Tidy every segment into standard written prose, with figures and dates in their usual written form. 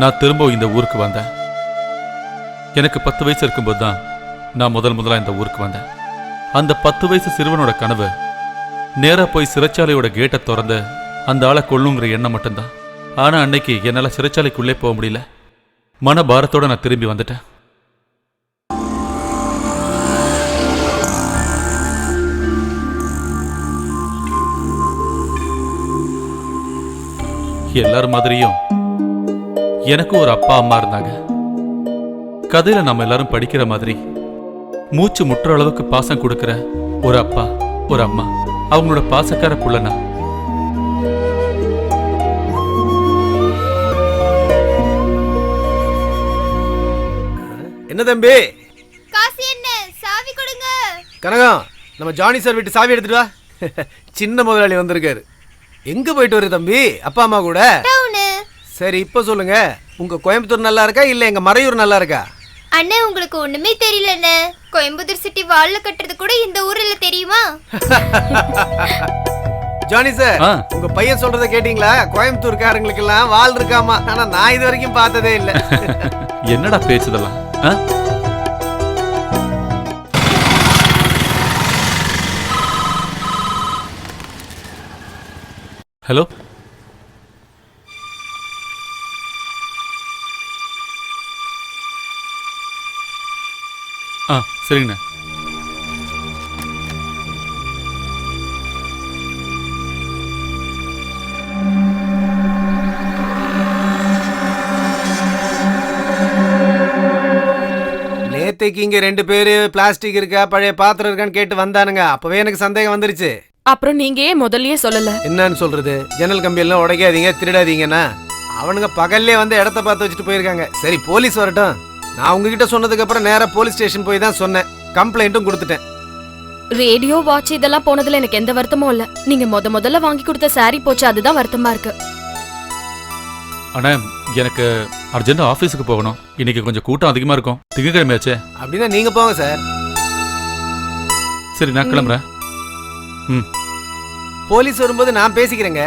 நான் திரும்ப இந்த ஊருக்கு வந்தேன். எனக்கு 10 வயசு இருக்கும்போது தான் நான் முதலா இந்த ஊருக்கு வந்தேன். அந்த 10 வயசு சிறுவனோட கனவு நேரா போய் சிறைச்சாலையோட கேட்டை திறந்து அந்த ஆளை கொல்லுங்கிற எண்ணம் மட்டும்தான். ஆனா அன்னைக்கு என்னால சிறைச்சாலைக்குள்ளே போக முடியல. மன பாரத்தோட நான் திரும்பி வந்துட்டேன். எல்லாரும் மாதிரியும் எனக்கு ஒரு அப்பா அம்மா இருந்தாங்க. கதையில நம்ம எல்லாரும் படிக்கிற மாதிரி மூச்சு முற்ற அளவுக்கு பாசம் கொடுக்கிற ஒரு அப்பா ஒரு அம்மா, அவங்களோட பாசக்கார புள்ளனா. என்ன தம்பி? காசு என்ன? சாவி கொடுங்க. கனகம், நம்ம ஜானி சார் வீட்டு சாவி எடுத்துட்டு வா. சின்ன முதலாளி வந்திருக்காரு. எங்க போயிட்டு வரு தம்பி? அப்பா அம்மா கூட? சரி, இப்ப சொல்லுங்க, உங்க கோயம்புத்தூர் நல்லா இருக்கா இல்ல எங்க மறையூர் நல்லா இருக்கா? அண்ணே, உங்களுக்கு ஒண்ணுமே தெரியல அண்ணே. கோயம்புத்தூர் சிட்டி வால்ல கட்டுறது கூட இந்த ஊர்ல தெரியுமா? ஜானி சார், உங்க பையன் சொல்றத கேட்டீங்களா? கோயம்புத்தூர்காரங்களுக்கு எல்லாம் வால் இருக்காமா. ஆனா நான் இது வரைக்கும் பார்த்ததே இல்ல. என்னடா பேசுதெல்லாம்? ஹலோ, சரிங்கண்ணா. நேத்தைக்கு இங்க 2 பேரு பிளாஸ்டிக் இருக்கா பழைய பாத்திரம் இருக்கான்னு கேட்டு வந்தானுங்க. அப்பவே எனக்கு சந்தேகம் வந்துருச்சு. அப்புறம் நீங்க ஏன் முதல்லயே சொல்லல? என்னன்னு சொல்றது? ஜன்னல் கம்பி எல்லாம் உடைக்காதீங்க, திருடாதீங்கன்னா அவனுங்க பகல்லே வந்து இடத்த பார்த்து வச்சுட்டு போயிருக்காங்க. சரி, போலீஸ் வரட்டும். நான் உங்ககிட்ட சொன்னதுக்கு அப்புறம் நேரா போலீஸ் ஸ்டேஷன் போய் தான் சொன்னேன். கம்ப்ளைண்ட்டும் கொடுத்துட்டேன். ரேடியோ வாட்ச் இதெல்லாம் போனதுல எனக்கு எந்த வருத்தமும் இல்ல. நீங்க முதல்ல வாங்கி கொடுத்த சாரி போச்சு, அதுதான் வருத்தமா இருக்கு. அண்ணா, எனக்கு அர்ஜென்ட் ஆபீஸுக்கு போகணும். இன்னைக்கு கொஞ்சம் கூட்டம் அதிகமா இருக்கும். திங்கக்கிழமையாச்சே. அப்படின்னா நீங்க போங்க சார். சரி, நான் கிளம்புறேன். போலீஸ் வரும்போது நான் பேசிக்கிறேங்க.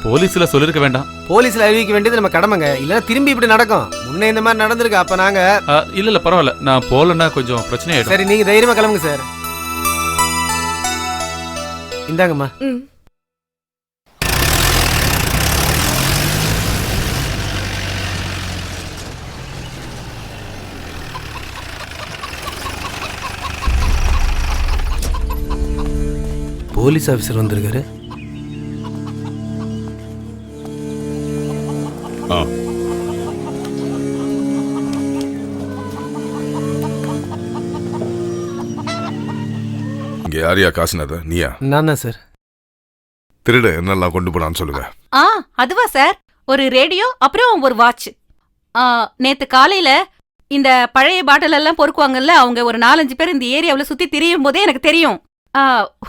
போலீஸ்ல சொல்லிருக்க வேண்டாம். போலீஸ்ல அறிவிக்க வேண்டியது நம்ம கடமைங்க. இல்லன்னா திரும்பி இப்படி நடக்கும். முன்னே இந்த மாதிரி நடந்திருக்கு. அப்ப நாங்க இல்ல பரவாயில்ல, நான் போலன்னா கொஞ்சம் பிரச்சனை ஆயிடும். சரி, நீங்க தைரியமா கிளம்புங்க சார். இந்தாங்கம்மா. போலீஸ் ஆபீசர் வந்திருக்காரு. இங்க யாரையா காசுனது? நீயா? நான் தான் சார். திருட என்னெல்லாம் கொண்டு போனான்னு சொல்லுங்க. அதுவா சார்? ஒரு ரேடியோ, அப்புறம் ஒரு வாட்ச். நேத்து காலையில இந்த பழைய பாட்டில் எல்லாம் பொறுக்குவாங்கல்ல, அவங்க ஒரு 4-5 பேர் இந்த ஏரியாவுல சுத்தி திரியும் போதே எனக்கு தெரியும்.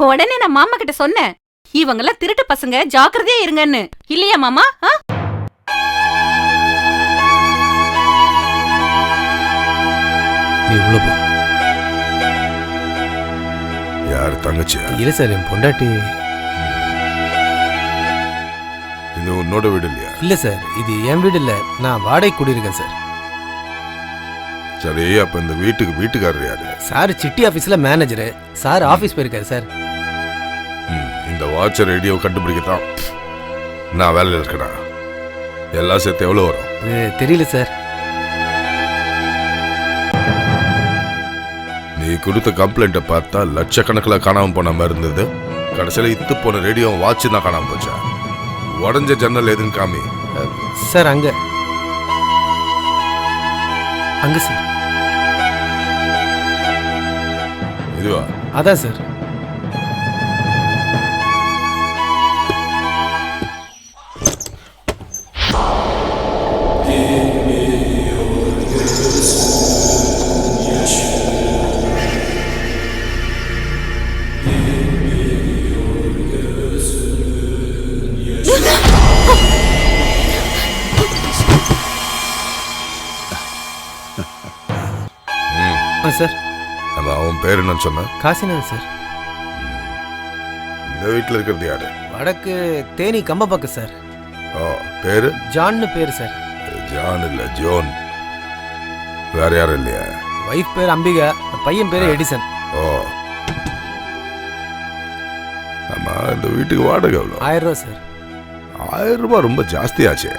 உடனே நான் மாமா கிட்ட சொன்னேன், இவங்கெல்லாம் திருட்டு பசங்க, ஜாக்கிரதையா இருங்கன்னு. இல்லையா மாமா? நீ உள்ள போ. யார் தங்கச்சியா? இல்ல சார், என் பொண்டாட்டி. இது உன்னோட வீடு இல்லையா? இல்ல சார், இது என் வீடு இல்ல. நான் வாடகை குடியிருக்கேன் சார். சரி, அப்ப இந்த வீட்டுக்காரர் யாரு? சார் சிட்டி ஆபீஸ்ல மேனேஜர். சார் ஆபீஸ் போயிருக்காரு சார். இந்த வாட்ச் ரேடியோ கண்டுபிடிக்கத்தான் நான் வேலையில் இருக்கேனா? எல்லாம் சேர்த்து எவ்வளவு வரும்? தெரியல சார். நீ கொடுத்த கம்ப்ளைண்ட்டை பார்த்தா லட்சக்கணக்கில் காணாம போன மாதிரி இருந்தது. கடைசியில் இத்து போன ரேடியோ வாட்ச் தான் காணாம போச்சா? உடஞ்ச ஜன்னல் எதுன்னு காமி. சார் அங்க சார். இதுவா? அதான் சார். சார், அவன் பேர் என்னன்னு சொன்ன? காசிநாதன் சார். இந்த வீட்டில் இருக்கிறது யாரு? வடக்கு தேனி கம்பப்பாக்கம் சார். பேரு? ஜான்னு பேரு சார். ஜான் இல்ல ஜோன். வேற யாரும் இல்லையா? வைஃப் பேர் அம்பிகா, பையன் பேர் எடிசன். ஓ, ஆமா. இந்த வீட்டுக்கு வாடகை எவ்வளோ? 1000 ரூபா சார். 1000 ரூபாய் ரொம்ப ஜாஸ்தி ஆச்சே.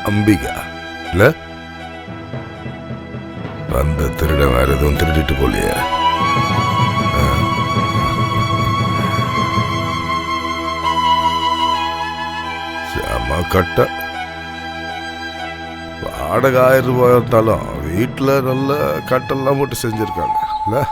அம்பிகா இல்ல? வந்த திருட வேற எதுவும் திருடிட்டு போலியே. செம கட்ட. வாடகை 1000 ரூபாய் இருந்தாலும் வீட்டுல நல்ல கட்டெல்லாம் போட்டு செஞ்சிருக்காங்க இல்ல?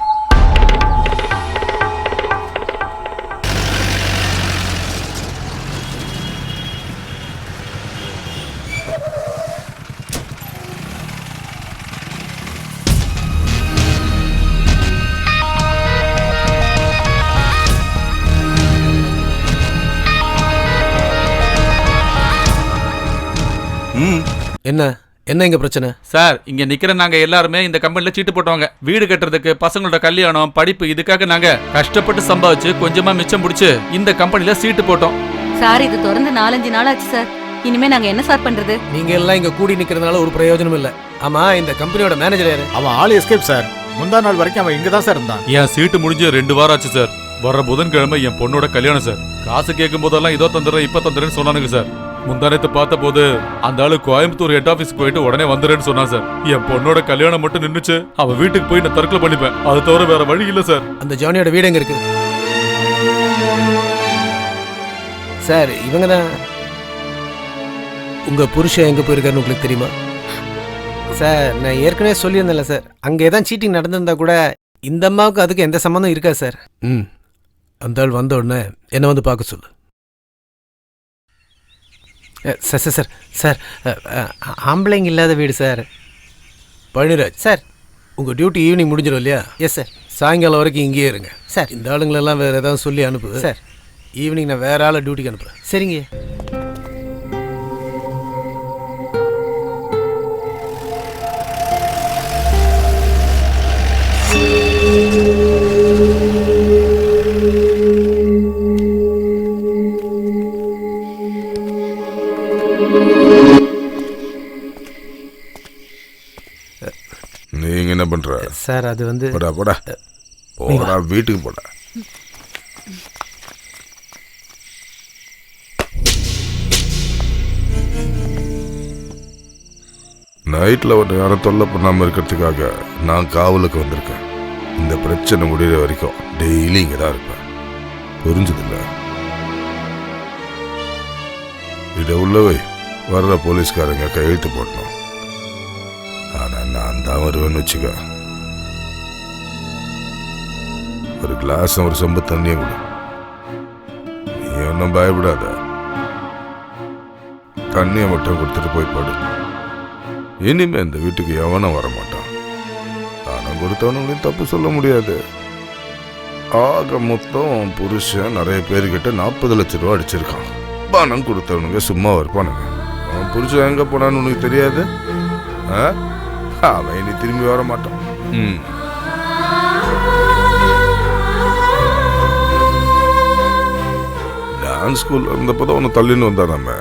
என்ன என்ன இங்க பிரச்சனை? சார், இங்க நிக்கிற நாங்க எல்லாருமே இந்த கம்பெனில சீட்டு போட்டவங்க. வீடு கட்டுறதுக்கு, பசங்களோட கல்யாணம், படிப்பு, இதுக்காக நாங்க கஷ்டப்பட்டு சம்பாதிச்சு கொஞ்சமா மிச்சம் பிடிச்சு இந்த கம்பெனில சீட்டு போட்டோம். சார் இது திறந்து 4-5 நாள் ஆச்சு சார். இனிமே நாங்க என்ன சார் பண்றது? நீங்க எல்லாம் இங்க கூடி நிக்கிறதுனால ஒரு பிரயோஜனம் இல்ல. ஆமா, இந்த கம்பெனியோட மேனேஜர் யாரு? அவன் ஆள் எஸ்கேப் சார். முந்தா நாள் வரைக்கும் அவன் இங்க தான் சார் இருந்தான். என் சீட்டு முடிஞ்சு 2 வாரம் ஆச்சு சார். வர்ற புதன்கிழமை என் பொண்ணோட கல்யாணம் சார். காசு கேட்கும் போதெல்லாம் இதோ தந்துடுறேன், இப்ப தந்துடுறேன்னு சொன்னானுங்க சார். முந்தானத்தை பார்த்த போது அந்த ஆளு கோயம்புத்தூர் ஹெட் ஆபீஸ்க்கு போயிட்டு உடனே வந்துடுறேன்னு சொன்னான் சார். என் பொண்ணோட கல்யாணம் மட்டும் நின்னுச்சு. அவ வீட்டுக்கு போய் நான் தற்கொலை பண்ணிப்பேன். அது தவிர வேற வழி இல்ல சார். அந்த ஜானியோட வீடு எங்க இருக்கு சார்? இவங்க தான். உங்க புருஷன் எங்க போயிருக்காருன்னு உங்களுக்கு தெரியுமா சார்? நான் ஏற்கனவே சொல்லியிருந்தேன்ல சார், அங்கே ஏதாவது சீட்டிங் நடந்திருந்தா கூட இந்த அம்மாவுக்கு அதுக்கு எந்த சம்மந்தம் இருக்கா சார்? அந்த ஆள் வந்த உடனே என்ன வந்து பார்க்க சொல்லு. சார் சார் சார் சார் ஆம்பளைங்க இல்லாத வீடு சார். பழனிராஜ் சார், உங்கள் டியூட்டி ஈவினிங் முடிஞ்சிடும் இல்லையா? Yes sir. சாயங்காலம் வரைக்கும் இங்கேயே இருங்க சார். இந்த ஆளுங்களெல்லாம் வேறு ஏதாவது சொல்லி அனுப்பு சார். ஈவினிங் நான் வேறு ஆளை டியூட்டிக்கு அனுப்புகிறேன். சரிங்க. நீங்க என்ன பண்ற சார்? அது வந்து போடா போடா போடா, வீட்டுக்கு போடா. நைட்ல ஒரு யாரும் தொல்லை பண்ணாம இருக்கிறதுக்காக நான் காவலுக்கு வந்திருக்கேன். இந்த பிரச்சனை முடிகிற வரைக்கும் டெய்லி இங்க தான் இருப்பேன். புரிஞ்சதில்ல? இதை உள்ளவை வர்ற போலீஸ்காரங்க கையெழுத்து போடணும். ஆனா நான் தான் வருவேன்னு வச்சுக்க. ஒரு கிளாஸ் ஒரு சொம்பு தண்ணியை கொடு. நீ ஒன்றும் பயப்படாத. தண்ணியை மட்டும் கொடுத்துட்டு போய் படு. இனிமே இந்த வீட்டுக்கு எவனும் வரமாட்டான். தானம் கொடுத்தவனுங்களையும் தப்பு சொல்ல முடியாது. ஆக மொத்தம் புருஷன் நிறைய பேர்கிட்ட 40 லட்சம் ரூபா அடிச்சிருக்கான். பணம் கொடுத்தவனுங்க சும்மா இருப்பானுங்க. அவன் புருஷன் எங்க போனான்னு உனக்கு தெரியாது. அவன் இனி திரும்பி வர மாட்டான். டான்ஸ் ஸ்கூல்ல இருந்தப்பதான் உன்னை தள்ளின்னு வந்தா நம்ம.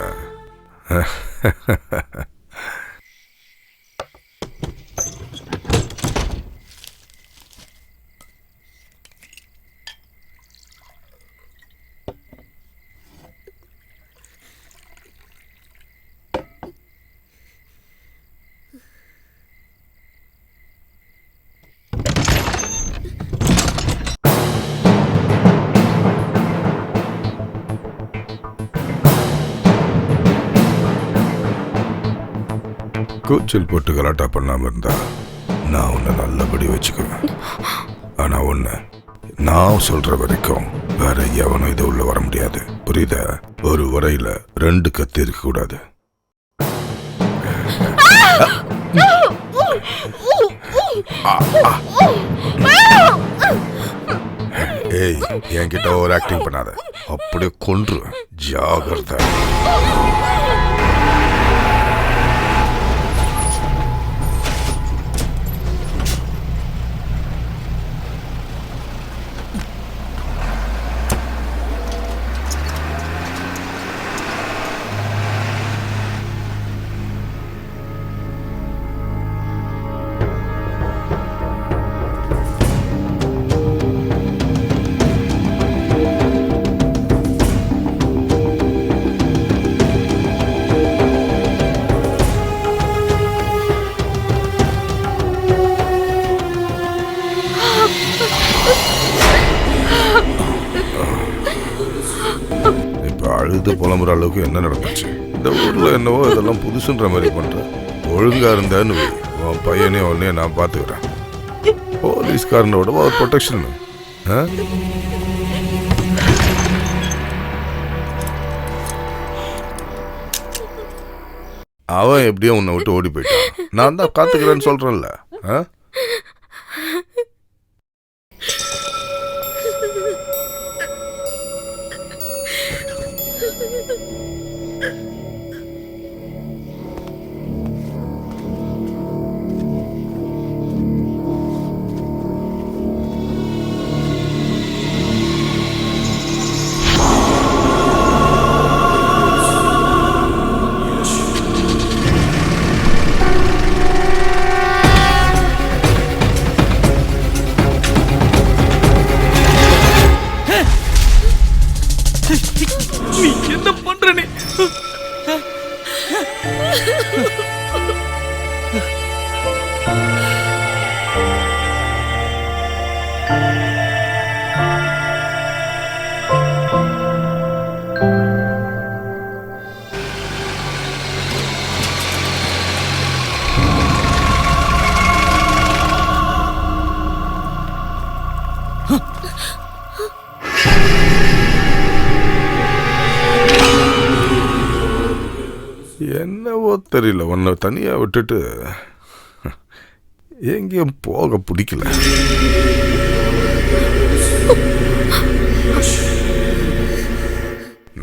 கூச்சல் போட்டு கலாட்டா பண்ணாம இருந்தா நான் உன்னை நல்லபடி வச்சுக்குவேன். ஆனா ஒண்ணு, நான் சொல்ற வரைக்கும் வேற எவனும் இது உள்ள வர முடியாது. புரியுதா? ஒரு உரையில 2 கத்தி இருக்க கூடாது. ஏய், என்கிட்ட ஓவர் ஆக்டிங் பண்ணாத. அப்படியே கொன்றுவேன். ஜாகிரதை. பார்த்து புலம்புற அளவுக்கு என்ன நடந்துச்சு? இந்த ஊர்ல என்னவோ இதெல்லாம் புதுசுன்ற மாதிரி பண்ற. ஒழுங்கா இருந்தான்னு வை, உன் பையனே உடனே நான் பார்த்துக்கிறேன். போலீஸ்காரனோட ஒரு ப்ரொடெக்ஷன். அவன் எப்படியோ உன்னை விட்டு ஓடி போயிட்டான். நான் தான் காத்துக்கிறேன்னு சொல்றேன்ல. நீ என்ன பண்ற? நீ என்னவோ தெரியல, உன்னை தனியா விட்டுட்டு எங்கேயும் போக பிடிக்கல.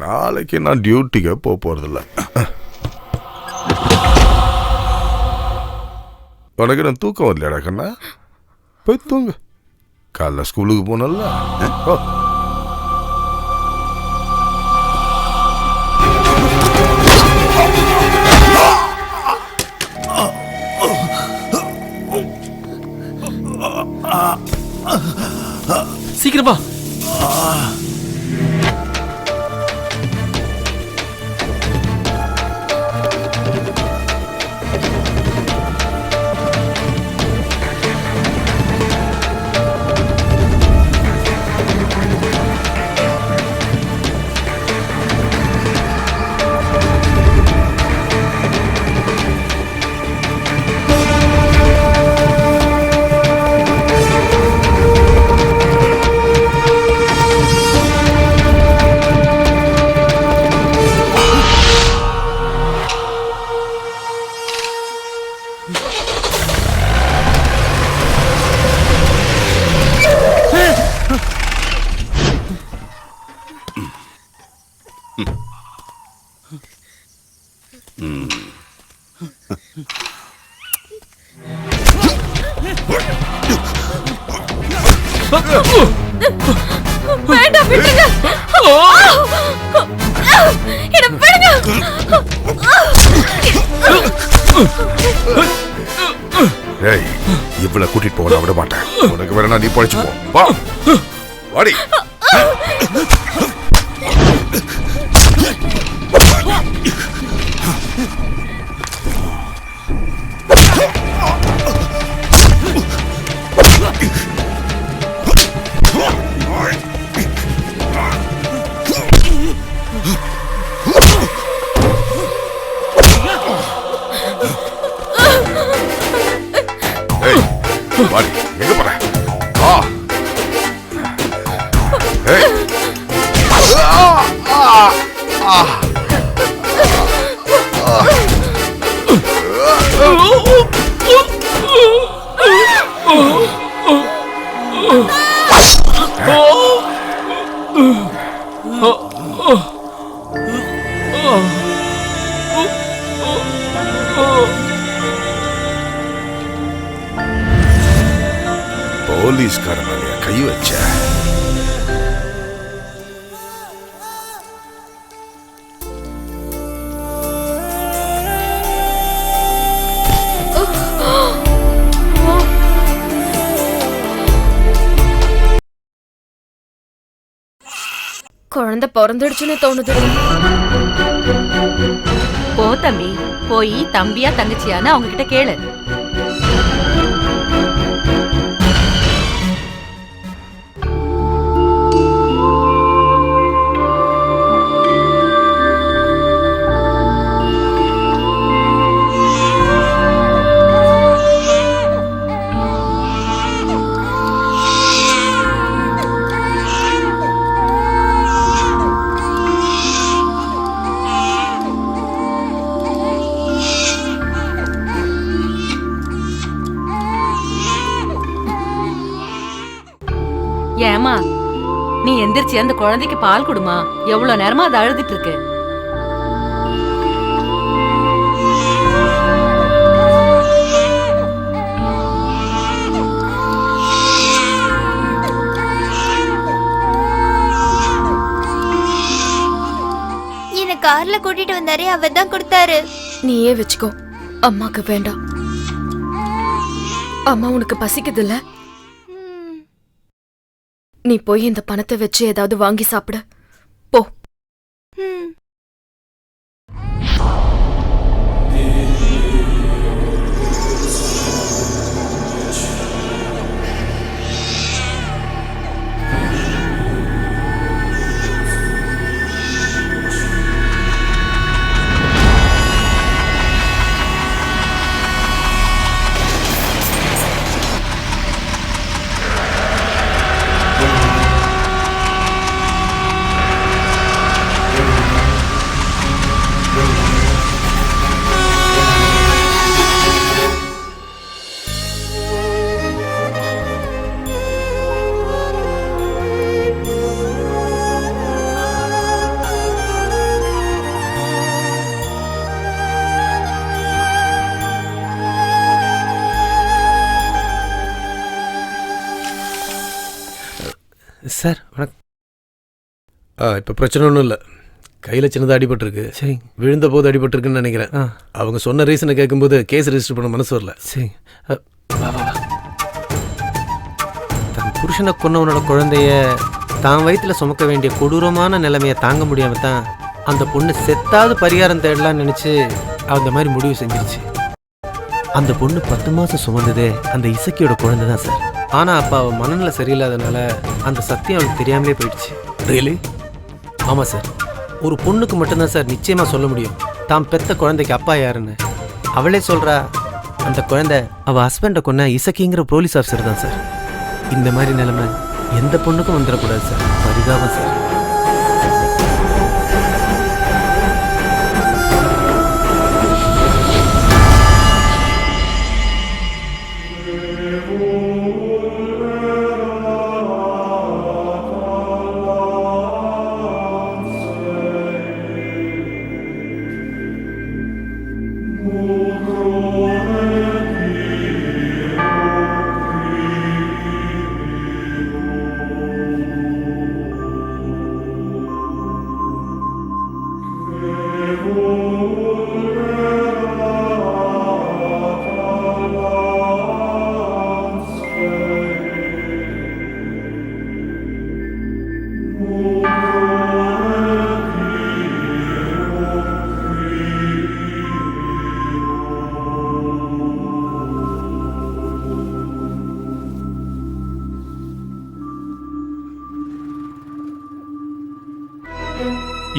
நாளைக்கு நான் டியூட்டிக்கு போறதில்ல. உனக்கு நான் தூக்கம் வரலையாடா கண்ணா? போய் தூங்க. காலைல ஸ்கூலுக்கு போனல. சீக்கிரமா. வேண்டாம், விடுங்க. என்ன விடுங்க. ஏய், இவ்வளவு கூட்டிட்டு போக விட மாட்டேன். உனக்கு வேற நீ பழிச்சு போ. வா வாடி. வாடி, எங்க போற? போலீஸ்கார மேலையா கை வச்ச? குழந்தை பிறந்துடுச்சுன்னு தோணுது. போ தம்பி, போய் தம்பியா தங்கச்சியான்னு அவங்க கிட்ட கேளு. ஏமா நீ எந்திரிச்சு அந்த குழந்தைக்கு பால் கொடுமா, எவ்வளவு நேரமா அது அழுதுட்டு இருக்கு. என்ன கார்ல கூட்டிட்டு வந்தாரே அவர் தான் கொடுத்தாரு. நீயே வச்சுக்கோ, அம்மாக்கு வேண்டாம். அம்மா உனக்கு பசிக்குதுல்ல, நீ போய் இந்த பணத்தை வச்சு ஏதாவது வாங்கி சாப்பிடு போ. சார் வணக்கம். இப்போ பிரச்சனை ஒன்றும் இல்லை. கையில் சின்னதாக அடிபட்டிருக்கு. சரி. விழுந்த போது அடிபட்டிருக்குன்னு நினைக்கிறேன். அவங்க சொன்ன ரீசனை கேட்கும்போது கேஸ் ரெஜிஸ்டர் பண்ண மனசு வரல. சரி. தன் புருஷனை கொன்னவனோட குழந்தைய தான் வயிற்றில் சுமக்க வேண்டிய கொடூரமான நிலைமையை தாங்க முடியாமல் தான் அந்த பொண்ணு செத்தாவது பரிகாரம் தேடலான்னு நினச்சி அந்த மாதிரி முடிவு செஞ்சிருச்சு. அந்த பொண்ணு 10 மாதம் சுமந்ததே அந்த இசக்கியோட குழந்தை தான் சார். ஆனால் அப்போ அவள் மனநிலை சரியில்லாதனால அந்த சத்தியம் அவளுக்கு தெரியாமலே போயிடுச்சு. ரியலி? ஆமாம் சார். ஒரு பொண்ணுக்கு மட்டும்தான் சார் நிச்சயமாக சொல்ல முடியும் தான் பெத்த குழந்தைக்கு அப்பா யாருன்னு. அவளே சொல்கிறா அந்த குழந்தை அவள் ஹஸ்பண்டை கொன்ன இசக்கிங்கிற போலீஸ் ஆஃபீஸர் தான் சார். இந்த மாதிரி நிலைமை எந்த பொண்ணுக்கும் வந்துடக்கூடாது சார். பரிதாபம் சார்.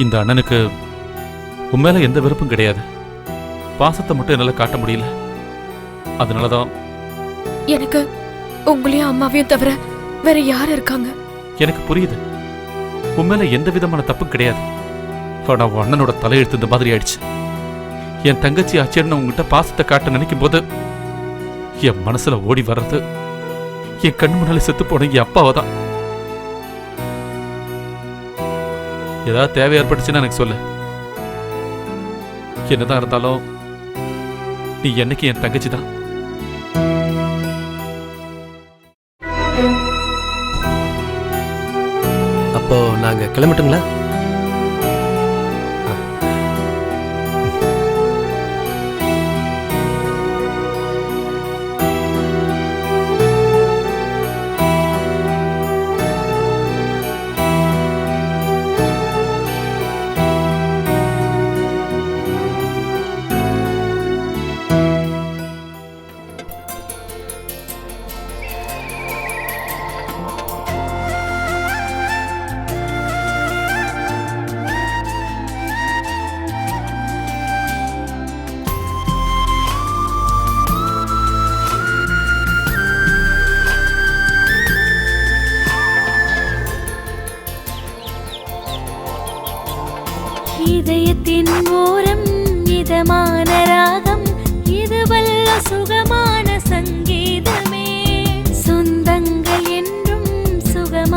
இந்த அண்ணனுக்கு உண்மையில எந்த விருப்பம் கிடையாது. பாசத்தை மட்டும் என்னால காட்ட முடியல. அதனாலதான் எனக்கு உங்களையும் அம்மாவையும் தவிர வேற யார் இருக்காங்க? எனக்கு புரியுது. உண்மையில எந்த விதமான தப்பும் கிடையாது. ஆனா உன் அண்ணனோட தலையெழுத்து இந்த மாதிரி ஆயிடுச்சு. என் தங்கச்சி ஆச்சேன்னு உங்ககிட்ட பாசத்தை காட்ட நினைக்கும் போது என் மனசுல ஓடி வர்றது என் கண்ணு முன்னாலே செத்து போன என் அப்பாவை தான். ஏதாவது தேவை ஏற்பட்டுச்சுன்னா எனக்கு சொல்லு. என்னதான் இருந்தாலும் நீ என்னைக்கு என் தங்கச்சி தான். அப்போ நாங்க கிளம்பட்டுங்களா? இதயத்தின் ஓரம் இதமான ராகம், இது வல்ல சுகமான சங்கீதமே. சொந்தங்கள் என்றும் சுகமான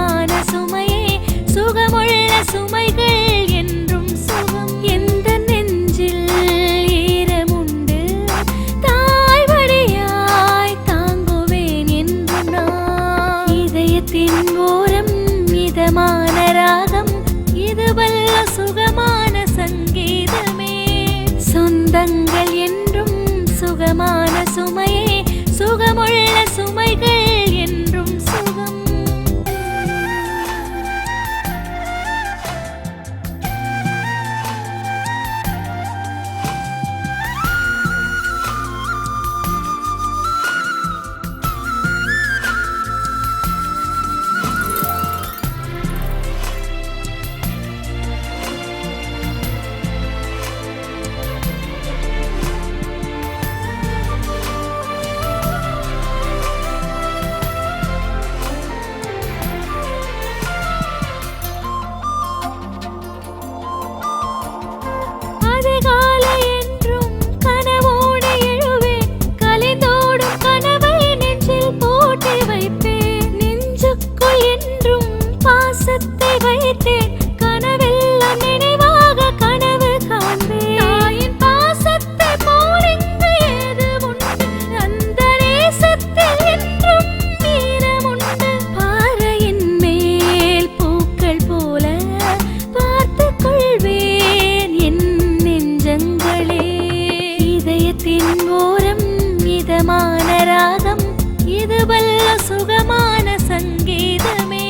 இது வல்ல சுகமான சங்கீதமே.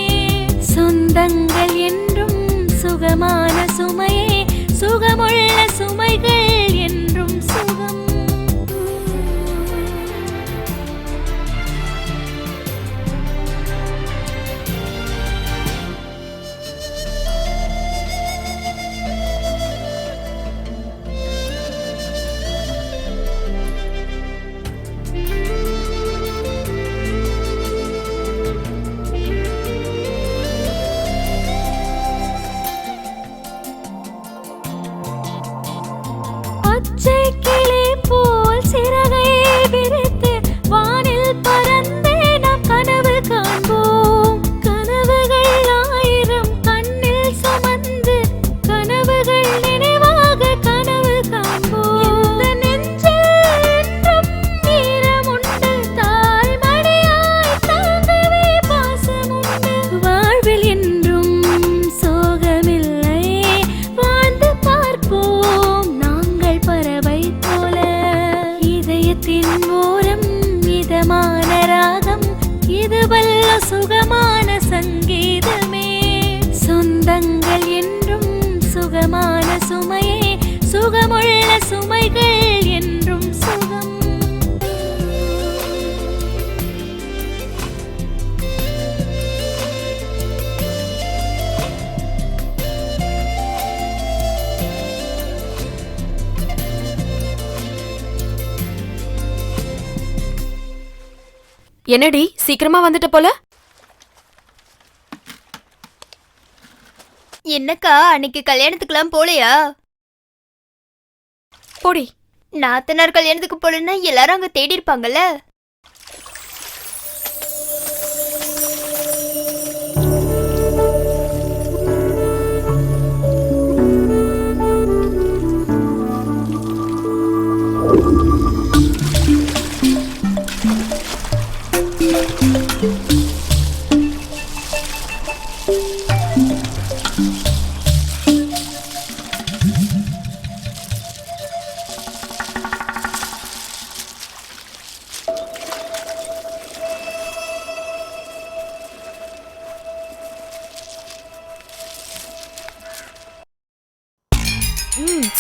சொந்தங்கள் என்றும் சுகமான சுமையே, சுகமுள்ள சுமைகள் என்றும் சுகம். பச்சை கிளி போல் சிறகை விரித்து வானில் பறந்தே நாம் கனவு காண்போம். கனவுகள் ஆயிரம் கண்ணில் சுமந்து கனவுகள் நினைவாக கனவு காண்போம். இந்த நெஞ்சில் என்றும் ஈரமுண்டு, தாய்மடியாய் தாங்கவே பாசமுண்டு. வாழ்வில் என்றும் சோகமில்லை, வாழ்ந்து பார்ப்போம் நாங்கள் பறவை போல. இதயத்தின் ஓரம் இதமான ராகம், இது வல்ல சுகமான சங்கீதமே. சொந்தங்கள் என்றும் சுகமான சுமையே, சுகமுள்ள சுமைகள் என்றும் சுகம். என்னடி சீக்கிரமா வந்துட்ட போல? என்னக்கா அன்னைக்கு கல்யாணத்துக்குலாம் போலையா? போடி. நாத்தனார் கல்யாணத்துக்கு போலன்னா எல்லாரும் அங்க தேடி இருப்பாங்கல்ல.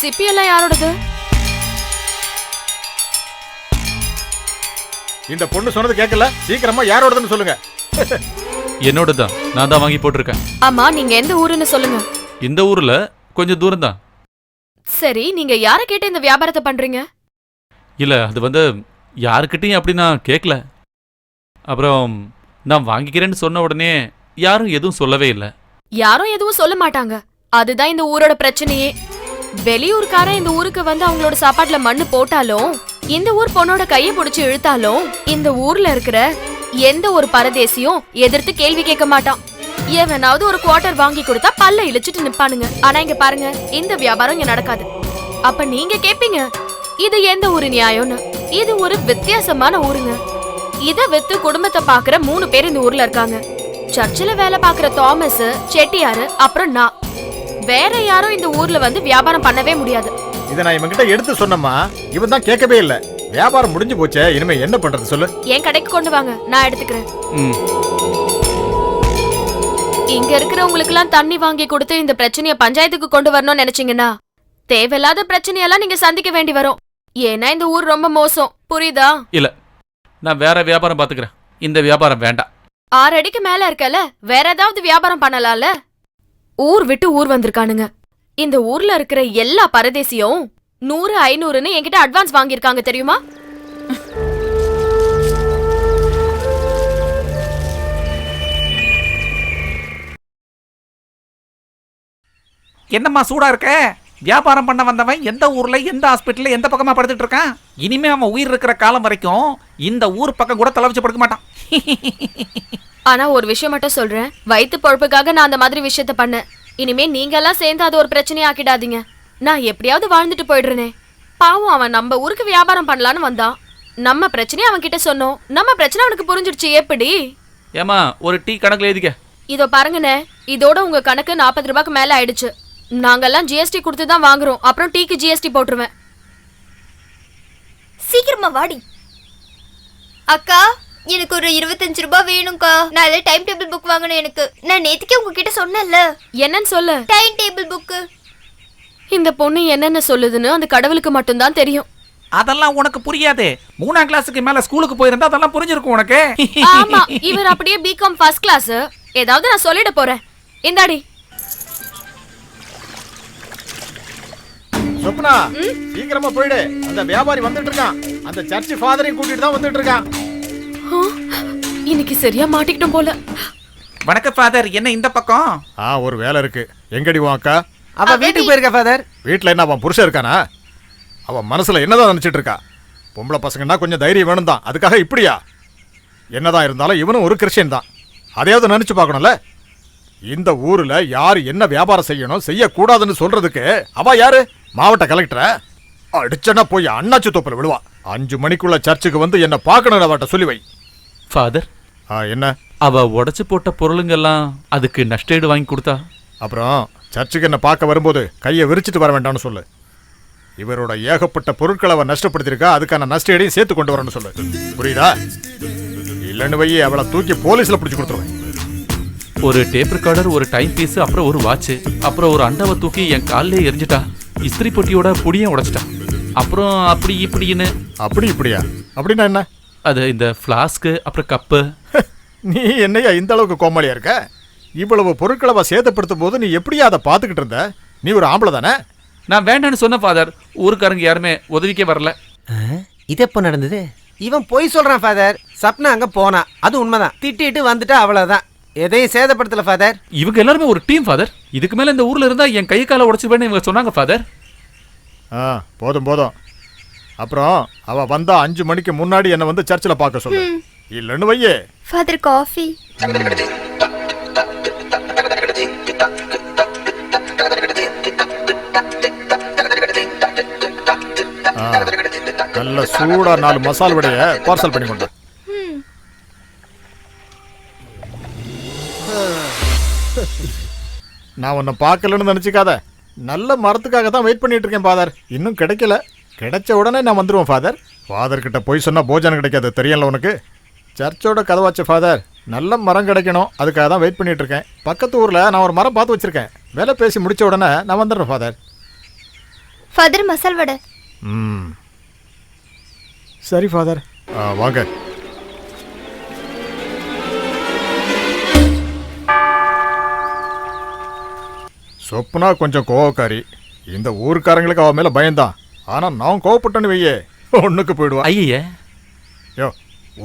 சிப்பி எல்லாம் யாரோடது? இந்த பொண்ணு சொன்னது கேட்கல, சீக்கிரமா யாரோடதுன்னு சொல்லுங்க. என்னோட தான், நான் தான் வாங்கி போட்டிருக்கேன். ஆமா, நீங்க எந்த ஊருன்னு சொல்லுங்க. இந்த ஊர்ல கொஞ்சம் தூரம் தான். சரி, நீங்க யார கேட்டு இந்த வியாபாரத்தை பண்றீங்க? இல்ல, அது வந்து யாருக்கிட்டையும் அப்படி நான் கேட்கல. அப்புறம் நான் வாங்கிக்கிறேன்னு சொன்ன உடனே யாரும் எதுவும் சொல்லவே இல்லை. யாரும் எதுவும் சொல்ல மாட்டாங்க. அதுதான் இந்த ஊரோட பிரச்சனையே. வெளியூர்காரன் இந்த ஊருக்கு வந்து அவங்களோட சாப்பாட்டுல மண்ணு போட்டாலும், இந்த ஊர் பொண்ணோட கையை பிடிச்சு இழுத்தாலும், இந்த ஊர்ல இருக்கிற எந்த ஒரு பரதேசியும் எதிர்த்து கேள்வி கேட்க மாட்டான். எவனாவது ஒரு குவார்டர் வாங்கி கொடுத்தா பல்ல இழிச்சிட்டு நிப்பானுங்க. ஆனா இங்க பாருங்க, இந்த வியாபாரம் இங்க நடக்காது. அப்ப நீங்க கேப்பீங்க, இது எந்த ஊரு நியாயம்னு. இது ஒரு வித்தியாசமான ஊருங்க. இத வித்து குடும்பத்தை பாக்குற 3 பேர் இந்த ஊர்ல இருக்காங்க. சர்ச்சில் வேலை பாக்குற தாமஸ், செட்டியாரு, அப்புறம் நான். வேற யாரும் இந்த ஊர்ல வந்து வியாபாரம் பண்ணவே முடியாது. இத நான் இவன்கிட்ட எடுத்து சொன்னமா, இவன் தான் கேட்கவே இல்ல. வியாபாரம் முடிஞ்சு போச்சே, இனிமே என்ன பண்றது சொல்லு. என் கடைக்கு கொண்டு வாங்க, நான் எடுத்துக்கிறேன். இங்க இருக்கிறவங்களுக்கு எல்லாம் தண்ணி வாங்கி கொடுத்து இந்த பிரச்சனைய பஞ்சாயத்துக்கு கொண்டு வரணும்னு நினைச்சீங்கன்னா தேவையில்லாத பிரச்சனையெல்லாம் நீங்க சந்திக்க வேண்டி வரும். ஏன்னா இந்த ஊர் ரொம்ப மோசம், புரியுதா? இல்ல, நான் வேற வியாபாரம் பாத்துக்கிறேன். இந்த வியாபாரம் வேண்டாம். 6 அடிக்கு மேல இருக்கல, வேற ஏதாவது வியாபாரம் பண்ணலாம்ல. ஊர் விட்டு ஊர் வந்திருக்கானுங்க. இந்த ஊர்ல இருக்கிற எல்லா பரதேசியும் 100, 500ன்னு என்கிட்ட அட்வான்ஸ் வாங்கியிருக்காங்க தெரியுமா? என்னம்மா சூடா இருக்க? வியாபாரம் பண்ண வந்தவன் எந்த ஊர்ல, எந்த ஹாஸ்பிட்டல்ல, எந்த பக்கமா படுத்துட்டு இருக்கான்? இனிமே அவன் உயிர் இருக்கிற காலம் வரைக்கும் இந்த ஊர் பக்கம் கூட தலை வச்சு படுக்க மாட்டான். ஆனா ஒரு விஷயம் மட்டும் சொல்றேன், வயிற்று பொழப்புக்காக நான் அந்த மாதிரி விஷயத்த பண்ணேன். இனிமே நீங்க எல்லாம் சேர்ந்து அது ஒரு பிரச்சனையா ஆக்கிடாதீங்க. நான் எப்படியாவது வாழ்ந்துட்டு போயிடுறேனே. பாவம், அவன் நம்ம ஊருக்கு வியாபாரம் பண்ணலான்னு வந்தான். நம்ம பிரச்சனையை அவன் கிட்ட சொன்னோம். நம்ம பிரச்சனை அவனுக்கு புரிஞ்சிடுச்சு. எப்படி? ஏமா, ஒரு டீ கணக்குல எழுதிக்க. இதோ பாருங்கண்ணே, இதோட உங்க கணக்கு 40 ரூபாய்க்கு மேல ஆயிடுச்சு. நாங்கெல்லாம் ஜிஎஸ்டி கொடுத்து தான் வாங்குறோம். அப்புறம் டீக்கு ஜிஎஸ்டி போட்டுருவேன். சீக்கிரமா வாடி. அக்கா, எனக்கு ஒரு 25 ரூபாய் வேணும்க்கா. நான் டைம் டேபிள் புக் வாங்கணும் எனக்கு. நான் நேத்துக்கே உங்ககிட்ட சொன்னேன்ல. என்னன்னு சொல்லு. Time table book. இந்த பொண்ணு என்னென்ன சொல்லுதுன்னு அந்த கடவுளுக்கு மட்டும்தான் தெரியும். அதெல்லாம் உனக்கு புரியாது. 3ஆம் கிளாஸுக்கு மேல ஸ்கூலுக்கு போயிருந்தா அதெல்லாம் புரிஞ்சிருக்கும் உனக்கு. ஆமா, இவர் அப்படியே பிகாம் ஃபர்ஸ்ட் கிளாஸ். ஏதாவது நான் சொல்லிட போறேன். இந்தாடி. சொப்னா, சீக்கிரமா போயிடு. அந்த வியாபாரி வந்துட்டு இருக்கான். அந்த சர்ச் ஃபாதரையும் கூட்டிட்டு தான் வந்துட்டு இருக்கான். இன்னைக்கு சரியா மாட்டிக்கிட்டோம் போல. வணக்கம் ஃபாதர், என்ன இந்த பக்கம்? ஒரு வேலை இருக்கு. எங்கடி உன் அக்கா? அவ வீட்டுக்கு போயிருக்கா ஃபாதர். வீட்டுல என்ன அவன் புருஷன் இருக்கானா? அவன் மனசுல என்னதான் நினைச்சிட்டு இருக்கா? பொம்பளை பசங்கன்னா கொஞ்சம் தைரியம் வேணும் தான். அதுக்காக இப்படியா? என்னதான் இருந்தாலும் இவனும் ஒரு கிறிஸ்டியன் தான். அதையாவது நினைச்சு பார்க்கணும்ல. இந்த ஊர்ல யாரு என்ன வியாபாரம் செய்யணும் செய்யக்கூடாதுன்னு சொல்றதுக்கு அவ யாரு? மாவட்ட கலெக்டர அடிச்சனா போய் அண்ணாச்சி தோப்புல விடுவா. 5 மணிக்குள்ள சர்ச்சுக்கு வந்து என்ன பார்க்கணும் அவட்ட சொல்லி வை. ஃபாதர், என்ன? அவ உடைச்சு போட்ட பொருளுங்கெல்லாம் அதுக்கு நஷ்டஈடு வாங்கி கொடுத்தா? அப்புறம் சர்ச்சுக்கு என்ன பார்க்க வரும்போது கையை விரிச்சிட்டு வர வேண்டாம்னு சொல்லு. இவரோட ஏகப்பட்ட பொருட்களை அவ நஷ்டப்படுத்திருக்கா. அதுக்கான நஷ்டஈடையும் சேர்த்து கொண்டு வரணும்னு சொல்லு. புரியுதா? இல்லைன்னு வையே அவளை தூக்கி போலீஸ்ல பிடிச்சி கொடுத்துருவேன். ஒரு டேப் ரெக்கார்டர், ஒரு டைம் பீஸ், அப்புறம் ஒரு வாட்ச், அப்புறம் ஒரு அண்டாவை தூக்கி என் காலிலே எரிஞ்சிட்டா. இஸ்திரி பொட்டியோட புடியும் உடைச்சிட்டா. அப்புறம் அப்படி இப்படின்னு. அப்படி இப்படியா? அப்படின்னா என்ன? அது இந்த ஃப்ளாஸ்க்கு, அப்புறம் கப்பு. நீ என்னையா இந்த அளவுக்கு கோமாளியா இருக்க? இவ்வளவு பொருட்களை அவ சேதப்படுத்தும் போது நீ எப்படியா அதை பார்த்துக்கிட்டு இருந்த? நீ ஒரு ஆம்பளை தானே? நான் வேண்டான்னு சொன்ன ஃபாதர். ஊருக்காரங்க யாருமே உதவிக்கே வரல. இது எப்போ நடந்தது? இவன் பொய் சொல்றான் ஃபாதர். சப்னா அங்க போனா, அது உண்மைதான். திட்டிட்டு வந்துட்டா, அவ்வளவுதான். எதையும் சேதப்படுத்தல ஃபாதர். இவங்க எல்லாருமே ஒரு டீம் ஃபாதர். இதுக்கு மேல இந்த ஊர்ல இருந்தா என் கை காலை உடைச்சிருவேன்னு இவங்க சொன்னாங்க ஃபாதர். போதும் போதும். அப்புறம் அவ வந்தா 5 மணிக்கு முன்னாடி என்ன வந்து சர்ச்சில் பார்க்க சொல்லு. இல்லைன்னு வையே. Father coffee. நல்ல சூடா 4 மசால் வடைய பார்சல் பண்ணி கொண்டு. நான் உன்னை பார்க்கலன்னு நினைச்சுக்காத. நல்ல மரத்துக்காக தான் வெயிட் பண்ணிட்டு இருக்கேன் ஃபாதர். இன்னும் கிடைக்கல. கிடைச்ச உடனே நான் வந்துடுவேன் ஃபாதர். ஃபாதர் கிட்ட போய் சொன்னா போஜனம் கிடைக்காது, தெரியல உனக்கு. சர்ச்சோட கதவாச்சு ஃபாதர். நல்ல மரம் கிடைக்கணும், அதுக்காக தான் வெயிட் பண்ணிட்டு இருக்கேன். பக்கத்து ஊர்ல நான் ஒரு மரம் பார்த்து வச்சிருக்கேன். வேலை பேசி முடிச்ச உடனே நான் வந்துடுறேன் ஃபாதர். ஃபாதர் மசால் வடை. சரி ஃபாதர், வாங்க. சொப்னா கொஞ்சம் கோவக்காரி. இந்த ஊருக்காரங்களுக்கு அவ மேல பயம்தான். ஆனா நான் கோவப்பட்டேன்னு வையே, ஒண்ணுக்கு போயிடுவா. ஐயே, யோ,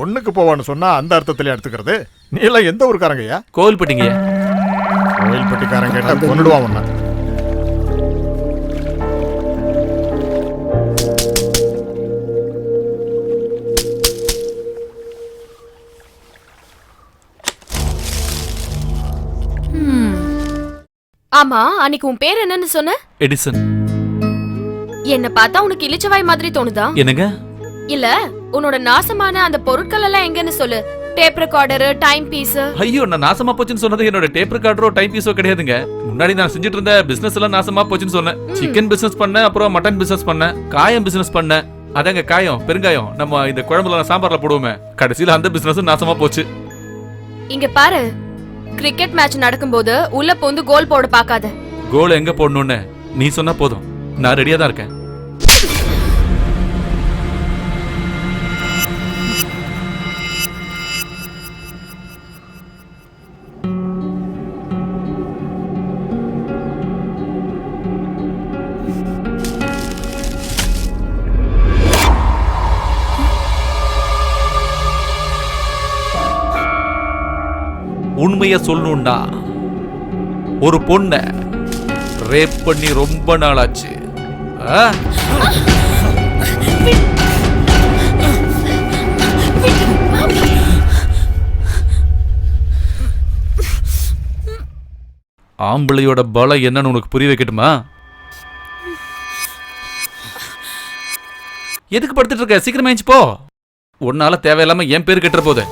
ஒண்ணுக்கு போவான்னு சொன்னா அந்த அர்த்தத்திலே எடுத்துக்கிறது. நீ எல்லாம் எந்த ஊருக்காரங்கய்யா? கோவில்பட்டிங்க. கோவில்பட்டிக்காரன் கேட்டா கொண்டுடுவான் உன்ன. ஆமா, அன்னைக்கு உன் பேர் என்னன்னு சொன்ன? எடிசன். என்ன பார்த்தா உனக்கு இளிச்சவாய் மாதிரி தோணுதா? என்னங்க? இல்ல, உன்னோட நாசமான அந்த பொருட்கள் எல்லாம் எங்கன்னு சொல்லு. Tape recorder, time piece. ஐயோ, நான் நாசமா போச்சுன்னு சொன்னது என்னோட டேப் ரெக்கார்டரோ டைம் பீஸோ கிடையாதுங்க. முன்னாடி நான் செஞ்சுட்டு இருந்த பிசினஸ் எல்லாம் நாசமா போச்சுன்னு சொன்னேன். சிக்கன் பிசினஸ் பண்ணேன், அப்புறம் மட்டன் பிசினஸ் பண்ணேன், காயம் பிசினஸ் பண்ணேன். அதாங்க காயம், பெருங்காயம், நம்ம இந்த குழம்புல சாம்பார்ல போடுவோமே. கடைசியில அந்த பிசினஸ் நாசமா போச்சு. இங்க பாரு, கிரிக்கெட் மேட்ச் நடக்கும்போது உள்ள போந்து கோல் போட பாக்காத. கோல் எங்க போடணும்னு நீ சொன்னா போதும், நான் ரெடியா தான் இருக்கேன். உண்மைய சொல்லணும்னா ஒரு பொண்ண ரேப் பண்ணி ரொம்ப நாள் ஆச்சு. ஆம்பளையோட பலம் என்னன்னு உனக்கு புரிய வைக்கட்டுமா? எதுக்கு படுத்துட்டு இருக்க? சீக்கிரமா எழுந்து போ. உன்னால தேவையில்லாம என் பேரு கெட்டுற போது.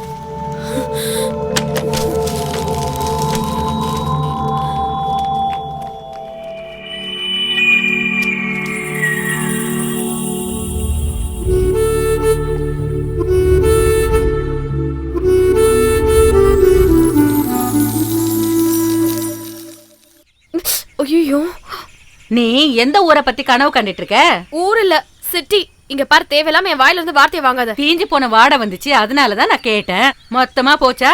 நீ எந்த ஊரை பத்தி கனவு கண்டுட்டு இருக்க? ஊர் இல்ல, சிட்டி. இங்க பாரு, தேவையில்லாம என் வாயில இருந்து வார்த்தையை வாங்காத. தீஞ்சு போன வாடை வந்துச்சு, அதனாலதான் நான் கேட்டேன். மொத்தமா போச்சா?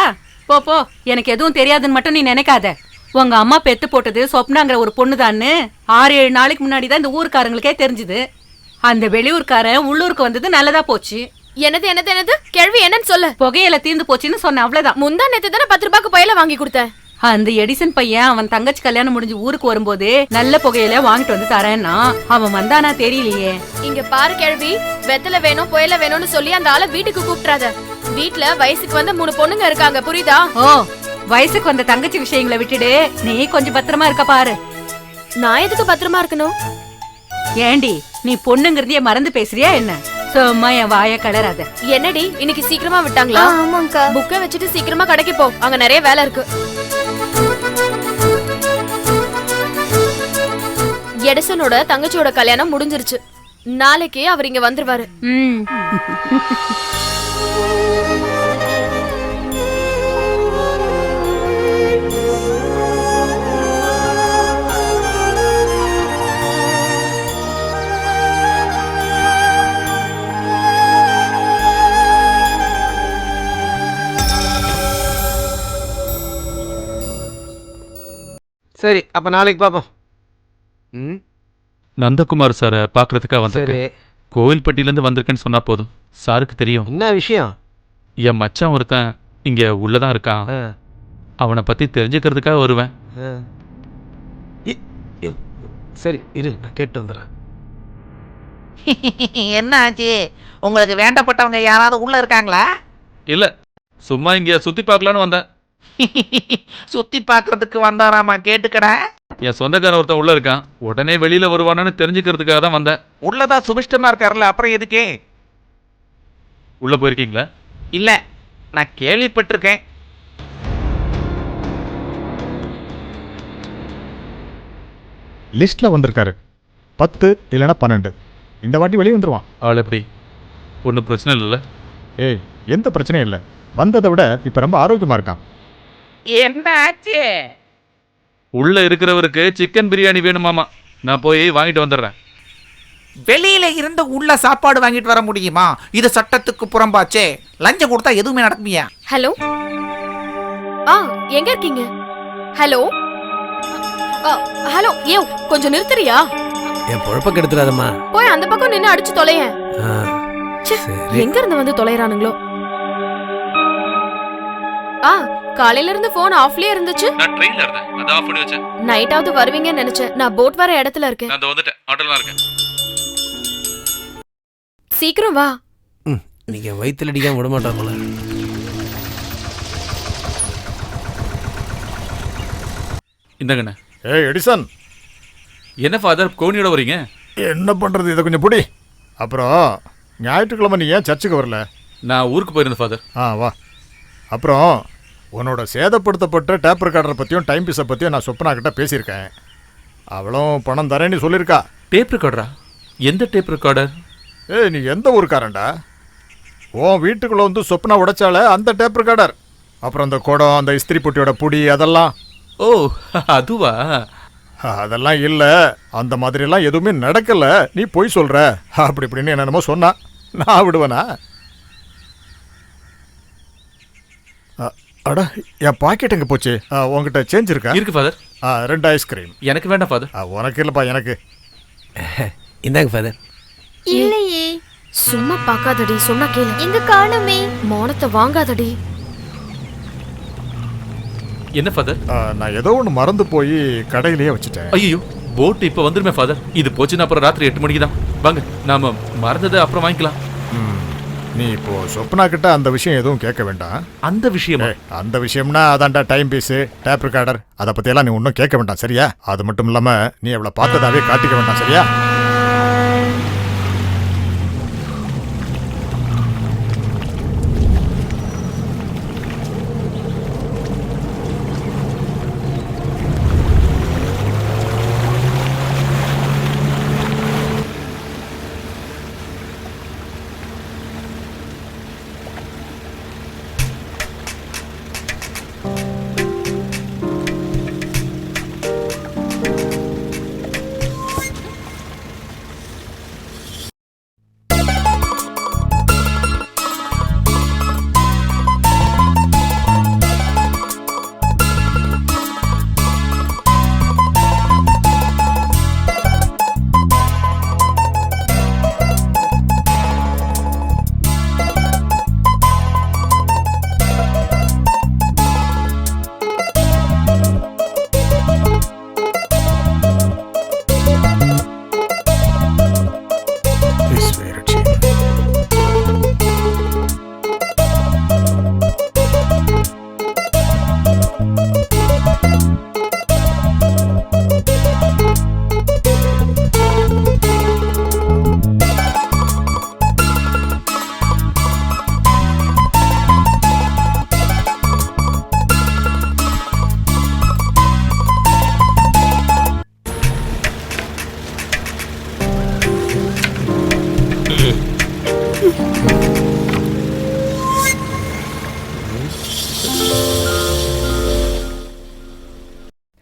போ போ, எனக்கு எதுவும் தெரியாதுன்னு மட்டும் நீ நினைக்காத. உங்க அம்மா பெத்து போட்டது சொப்னாங்கிற ஒரு பொண்ணுதான்னு 6-7 நாளைக்கு முன்னாடிதான் இந்த ஊருக்காரங்களுக்கே தெரிஞ்சுது. அந்த வெளியூர்காரன் உள்ளூருக்கு வந்தது நல்லதா போச்சு. என்னது என்னது என்னது? கேள்வி என்னன்னு சொல்லு. புகையில தீர்ந்து போச்சுன்னு சொன்ன, அவ்வளவுதான். முந்தா நேத்து தானே 10 ரூபாய்க்கு புயல வாங்கி கொடுத்தேன். அந்த எடிசன் பையன் அவன் தங்கச்சி கல்யாணம் முடிஞ்சு ஊருக்கு வரும்போது நல்ல புகையில வாங்கிட்டு வந்து தரேன்னா அவன் வந்தானா தெரியலையே. இங்க பாரு கேள்வி, வெத்தல வேணும் புயல வேணும்னு சொல்லி அந்த ஆளை வீட்டுக்கு கூப்பிட்றாத. வீட்டுல வயசுக்கு வந்த 3 பொண்ணுங்க இருக்காங்க, புரியுதா? ஓ, வயசுக்கு வந்த தங்கச்சி விஷயங்களை விட்டுடு, நீ கொஞ்சம் பத்திரமா இருக்க பாரு. நான் எதுக்கு பத்திரமா இருக்கணும்? ஏண்டி, நீ பொண்ணுங்கிறதையே மறந்து பேசுறியா என்ன? சும்மா என் வாய கலராத. என்னடி இன்னைக்கு சீக்கிரமா விட்டாங்களா? ஆமாங்கா. புக்கை வச்சுட்டு சீக்கிரமா கடைக்கு போ, அங்க நிறைய வேலை இருக்கு. எடிசனோட தங்கச்சியோட கல்யாணம் முடிஞ்சிருச்சு. நாளைக்கே அவர் இங்க வந்துருவாரு. ம். சரி, அப்ப நாளைக்கு பாப்போம். ம், நந்தகுமார் சாரை பார்க்கறதுக்காக சரி. வந்திருக்கேன். கோவில்பட்டியிலேருந்து வந்திருக்கேன்னு சொன்னா போதும், சாருக்கு தெரியும். என்ன விஷயம்? என் மச்சான் ஒருத்தன் இங்க உள்ளதான் இருக்கான். ஆ, அவனை பத்தி தெரிஞ்சுக்கிறதுக்காக வருவேன். ஆ. சரி இரு, நான் கேட்டு வந்துடுறேன். என்ன ஆச்சு? உங்களுக்கு வேண்டப்பட்டவங்க யாராவது உள்ள இருக்காங்களா? இல்ல, சும்மா இங்க சுத்தி பார்க்கலான்னு வந்தேன். சுத்தி பாக்குறதுக்கு வந்தாராமா, கேட்டுக்கடா. என் சொந்தக்காரன் ஒருத்தன் உள்ள இருக்கான், உடனே வெளியில வருவானு தெரிஞ்சுக்கிறதுக்காக தான் வந்தேன். உள்ளதான் சுபிஷ்டமா இருக்காருல்ல, அப்புறம் எதுக்கே? உள்ள போயிருக்கீங்களா? இல்ல, நான் கேள்விப்பட்டிருக்கேன். லிஸ்ட்ல வந்திருக்காரு. 10 இல்லைன்னா 12. இந்த வாட்டி வெளியே வந்துருவான். ஆள் எப்படி? ஒன்றும் பிரச்சனை இல்லைல்ல? ஏய், எந்த பிரச்சனையும் இல்லை. வந்ததை விட இப்ப ரொம்ப ஆரோக்கியமா இருக்கான். என்ன ஆச்சு? உள்ள இருக்கிறவருக்கு சிக்கன் பிரியாணி வேணுமாமா. நான் போய் வாங்கிட்டு வந்துடுறேன். வெளியில இருந்து உள்ள சாப்பாடு வாங்கிட்டு வர முடியுமா? இது சட்டத்துக்கு புறம்பாச்சே. லஞ்சம் கொடுத்தா எதுவுமே நடக்குமியா? ஹலோ, எங்க இருக்கீங்க? ஹலோ, ஹலோ, ஏ கொஞ்சம் நிறுத்துறியா? என் பொழப்ப கெடுத்துறாதம்மா. போய் அந்த பக்கம் நின்னு அடிச்சு தொலையேன். ஆ, ச்சே, சரி. எங்க இருந்து வந்து தொலைறானுங்களோ? காலையில இருந்து போன் ஆஃப்லயே இருந்துச்சு. நான் ட்ரெயின்ல இருந்தேன், அத ஆஃப் பண்ணி வச்சேன். நைட்டாவது வருவீங்கன்னு நினைச்சேன். நான் போட் வர இடத்துல இருக்கேன். நான் வந்துட்டேன், ஆட்டோல இருக்கேன். சீக்கிரம் வா. ம், நீங்க வயித்துல அடிக்காம விட மாட்டா போல. இந்தங்கண்ணே. ஏய் எடிசன், என்ன ஃபாதர் கோனியோட வரீங்க? என்ன பண்றது, இதை கொஞ்சம் பிடி. அப்புறம் ஞாயிற்றுக்கிழமை நீ ஏன் சர்ச்சுக்கு வரல? நான் ஊருக்கு போயிருந்தேன் ஃபாதர். வா. அப்புறம் உன்னோட சேதப்படுத்தப்பட்ட டேப் ரெக்கார்டரை பற்றியும் டைம் பீஸை பற்றியும் நான் சொப்பனா கிட்ட பேசியிருக்கேன். அவளும் பணம் தரேன்னு சொல்லியிருக்கா. டேப் ரெக்கார்டரா? எந்த டேப் ரெக்கார்டர்? ஏய், நீ எந்த ஊருக்காரன்டா? உன் வீட்டுக்குள்ளே வந்து சொப்பனா உடைச்சால அந்த டேப் ரெக்கார்டர். அப்புறம் அந்த குடம், அந்த இஸ்திரி பொட்டியோட புடி, அதெல்லாம். ஓ, அதுவா? அதெல்லாம் இல்லை. அந்த மாதிரிலாம் எதுவுமே நடக்கலை. நீ போய் சொல்கிற அப்படி இப்படின்னு என்னென்னமோ சொன்னா. நான் விடுவேனா? அட, என் பாக்கெட் எங்கே போச்சு? உங்ககிட்ட சேஞ்ச் இருக்கா? இருக்கு ஃபாதர். 2 ஐஸ்கிரீம். எனக்கு வேண்டாம் ஃபாதர். உனக்கு இல்லைப்பா, எனக்கு. இந்தாங்க ஃபாதர். இல்லையே. சும்மா பாக்காதடி, சொன்னா கேளு. எங்க காணுமே? மௌனத்தை வாங்காதடி. என்ன ஃபாதர்? நான் ஏதோ ஒன்று மறந்து போய் கடையிலேயே வச்சுட்டேன். ஐயோ, போட் இப்போ வந்துருமே ஃபாதர். இது போச்சுன்னா அப்புறம் ராத்திரி 8 மணிக்கு தான். வாங்க, நாம மறந்ததை அப்புறம் வாங்கிக்கலாம். நீ இப்போ சொப்னா கிட்ட அந்த விஷயம் எதுவும் கேட்க வேண்டாம். அந்த விஷயமா? அந்த விஷயம்னா அதான்டா டைம் பீஸு, டேப் ரெக்கார்டர், அதை பற்றியெல்லாம் நீ ஒன்றும் கேட்க வேண்டாம், சரியா? அது மட்டும் இல்லாமல் நீ அவளை பார்த்ததாவே காட்டிக்க வேண்டாம், சரியா?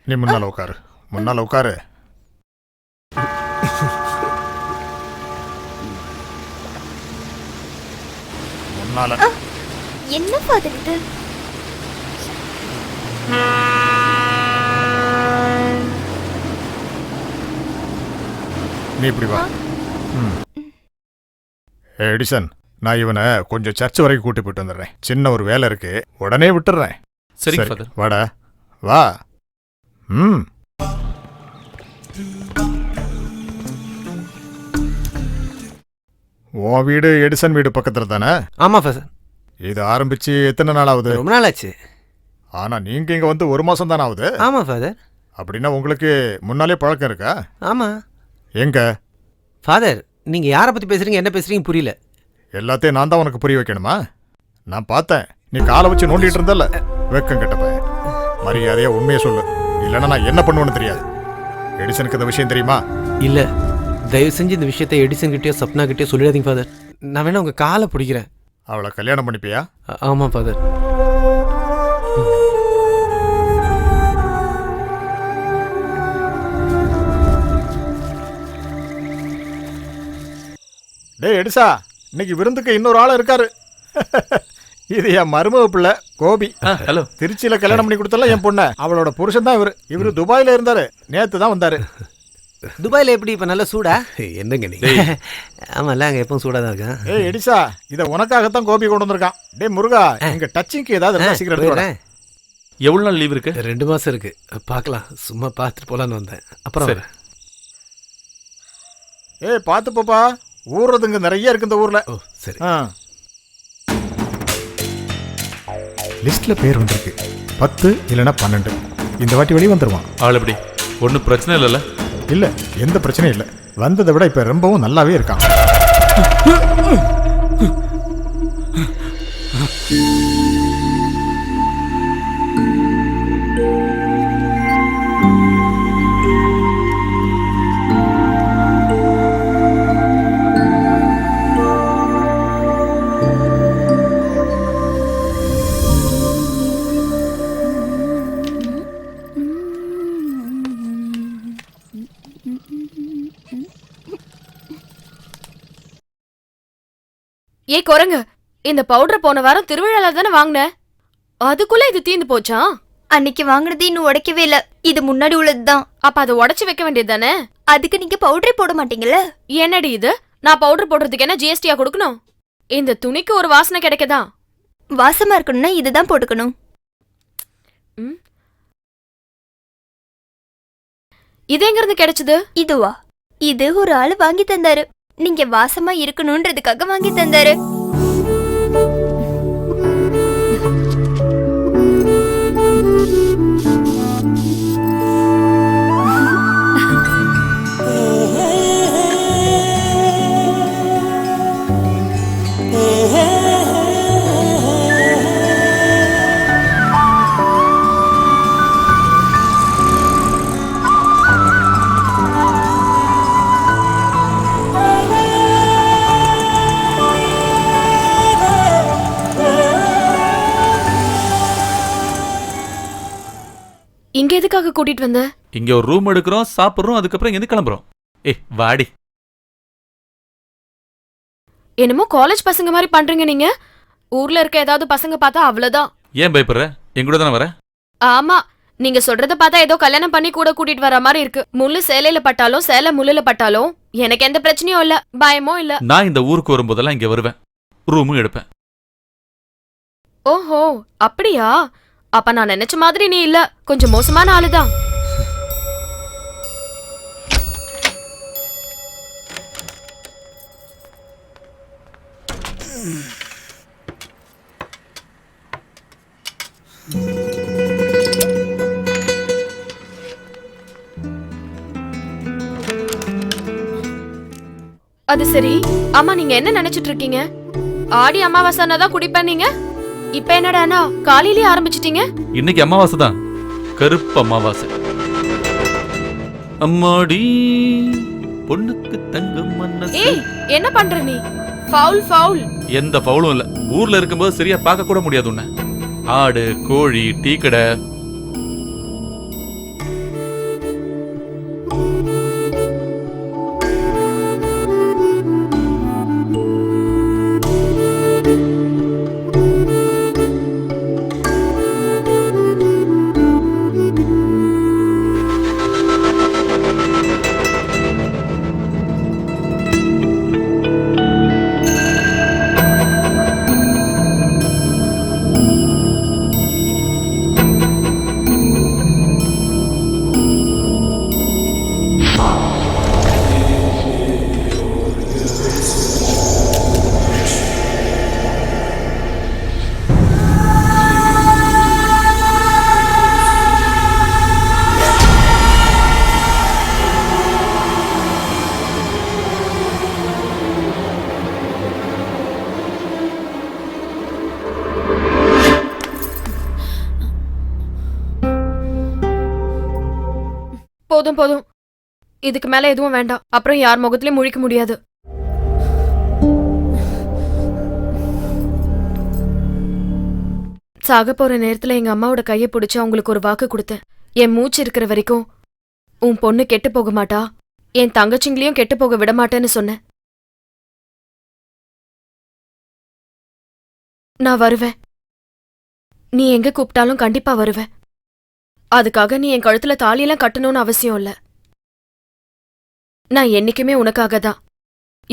நீ முன்னால உட்காரு, முன்னால உட்காரு. முன்னால. என்ன ஃபாதர் இது? நீ இப்படி வா. எடிசன், நான் இவனை கொஞ்சம் சர்ச் வரைக்கும் கூட்டி போயிட்டு வந்துடுறேன். சின்ன ஒரு வேலை இருக்கு, உடனே விட்டுறேன். சரி ஃபாதர். வாடா, வா. உன் வீடு எடிசன் வீடு பக்கத்துல தானே? ஆமா ஃபாதர். இது ஆரம்பிச்சு எத்தனை நாள் ஆகுது? ரொம்ப நாள் ஆச்சு. ஆனா நீங்க இங்க வந்து 1 மாசம் தானே ஆகுது? ஆமா ஃபாதர். அப்படின்னா உங்களுக்கு முன்னாலே பழக்கம் இருக்கா? ஆமா. எங்க ஃபாதர், நீங்க யாரை பத்தி பேசுறீங்க, என்ன பேசுறீங்க புரியல. எல்லாத்தையும் நான் தான் உனக்கு புரிய வைக்கணுமா? நான் பார்த்தேன், நீ காலை வச்சு நோண்டிட்டு இருந்தல்ல. வெக்கம் கெட்டப்ப மரியாதையா உண்மையை சொல்லு, இல்லைன்னா நான் என்ன பண்ணுவேன்னு தெரியாது. எடிசனுக்கு இந்த விஷயம் தெரியுமா? இல்ல, தயவு செஞ்சு இந்த விஷயத்தை எடிசன் கிட்டயோ சப்னா கிட்டயோ சொல்லிடாதீங்க ஃபாதர். நான் வேணா உங்க காலை பிடிக்கிறேன். அவளை கல்யாணம் பண்ணிப்பியா? ஆமா ஃபாதர். டேய் எடிசா, இன்னைக்கு விருந்துக்கு இன்னொரு ஆள் இருக்காரு. இது என் மருமக பிள்ளை கோபி. ஹலோ. திருச்சியில கல்யாணம் பண்ணி கொடுத்தல என் பொண்ண. அவளோட புருஷன் தான் இவரு. இவரு துபாயில இருந்தாரு, நேத்து தான் வந்தாரு. துபாயில எப்படி இப்ப நல்ல சூடா? என்னங்க நீங்க? ஆமால, அங்க எப்பவும் சூடா தான் இருக்கேன். ஏய் எடிசா, இத உனக்காகத்தான் கோபி கொண்டு வந்திருக்கான். டேய் முருகா, இங்க டச்சிங்க்கு ஏதாவது இருந்தா சீக்கிரம் எடுத்து வா. எவ்வளவு நாள் லீவ் இருக்கு? 2 மாசம் இருக்கு. பார்க்கலாம், சும்மா பார்த்துட்டு போலான்னு வந்தேன். அப்புறம் சரி. ஏய் பார்த்து போப்பா, ஊர்றதுங்க நிறைய இருக்கு இந்த ஊர்ல. ஓ சரி. லிஸ்ட்ல பேர் வந்திருக்கு 10 இல்லைன்னா 12. இந்த வாட்டி வெளியே வந்துருவான். ஆள் எப்படி? ஒன்றும் பிரச்சனை இல்லைல்ல? இல்ல, எந்த பிரச்சனையும் இல்லை. வந்ததை விட இப்ப ரொம்பவும் நல்லாவே இருக்கான். ஏ குரங்கு, இந்த பவுடர் போன வாரம் திருவிழால தானே வாங்கின, அதுக்குள்ள இது தீந்து போச்சா? அன்னைக்கு வாங்குனது இன்னும் உடைக்கவே இல்ல. இது முன்னாடி உள்ளதுதான். அப்ப அதை உடைச்சு வைக்க வேண்டியது தானே? அதுக்கு நீங்க பவுடரே போட மாட்டீங்கல்ல? என்னடி இது? நான் பவுடர் போடுறதுக்கு என்ன ஜிஎஸ்டியா கொடுக்கணும்? இந்த துணிக்கு ஒரு வாசனை கிடைக்கதா? வாசமா இருக்கணும்னா இதுதான் போட்டுக்கணும். இது எங்க இருந்து கிடைச்சது? இதுவா? இது ஒரு ஆளு வாங்கி தந்தாரு. நீங்க வாசமா இருக்கணும்ன்றதுக்காக வாங்கி தந்தாரு. இங்க எதுக்காக கூட்டிட்டு வந்த? இங்க ஒரு ரூம் எடுக்கிறோம், சாப்பிடுறோம், அதுக்கப்புறம் இங்க கிளம்புறோம். வாடி. என்னமோ காலேஜ் பசங்க மாதிரி பண்றீங்க நீங்க. ஊர்ல இருக்க ஏதாவது பசங்க பார்த்தா அவ்வளவுதான். ஏன் பயப்படுற? என் கூட தானே வர? ஆமா, நீங்க சொல்றத பார்த்தா ஏதோ கல்யாணம் பண்ணி கூட கூட்டிட்டு வர மாதிரி இருக்கு. முள்ளு சேலையில பட்டாலும் சேலை முள்ளுல பட்டாலும் எனக்கு எந்த பிரச்சனையும் இல்ல, பயமும் இல்ல. நான் இந்த ஊருக்கு வரும்போதெல்லாம் இங்க வருவேன், ரூமும் எடுப்பேன். ஓஹோ, அப்படியா? அப்ப நான் நினைச்ச மாதிரி நீ இல்ல, கொஞ்சம் மோசமான ஆளுதான். அது சரி, ஆமா நீங்க என்ன நினைச்சிட்டு இருக்கீங்க? ஆடி அமாவாசைனா தான் குடிப்பேன் நீங்க. இப்ப என்னடானா காலையிலேயே ஆரம்பிச்சிட்டீங்க? இன்னைக்கு அமாவாசை தான், கருப்பு அமாவாசை. அம்மாடி பொண்ணுக்கு தங்கம் மனசு. ஏய், என்ன பண்ற நீ? Foul foul. எந்த ஃபவுலும் இல்ல. ஊர்ல இருக்கும்போது சரியா பார்க்க கூட முடியாது உன்னை. ஆடு, கோழி, டீ கடை, போதும் போதும், இதுக்கு மேல எதுவும் வேண்டாம். அப்புறம் யார் முகத்திலயும் முழிக்க முடியாது. சாக போற நேரத்துல எங்க அம்மாவோட கையை பிடிச்சு அவங்களுக்கு ஒரு வாக்கு கொடுத்தேன். என் மூச்சு இருக்கிற வரைக்கும் உன் பொண்ணு கெட்டு போக மாட்டா, என் தங்கச்சிங்களையும் கெட்டு போக விட மாட்டேன்னு சொன்னேன். நான் வருவேன். நீ எங்க கூப்பிட்டாலும் கண்டிப்பா வருவேன். அதுக்காக நீ என் கழுத்துல தாலியெல்லாம் கட்டணும்னு அவசியம் இல்ல. நான் என்னைக்குமே உனக்காக தான்.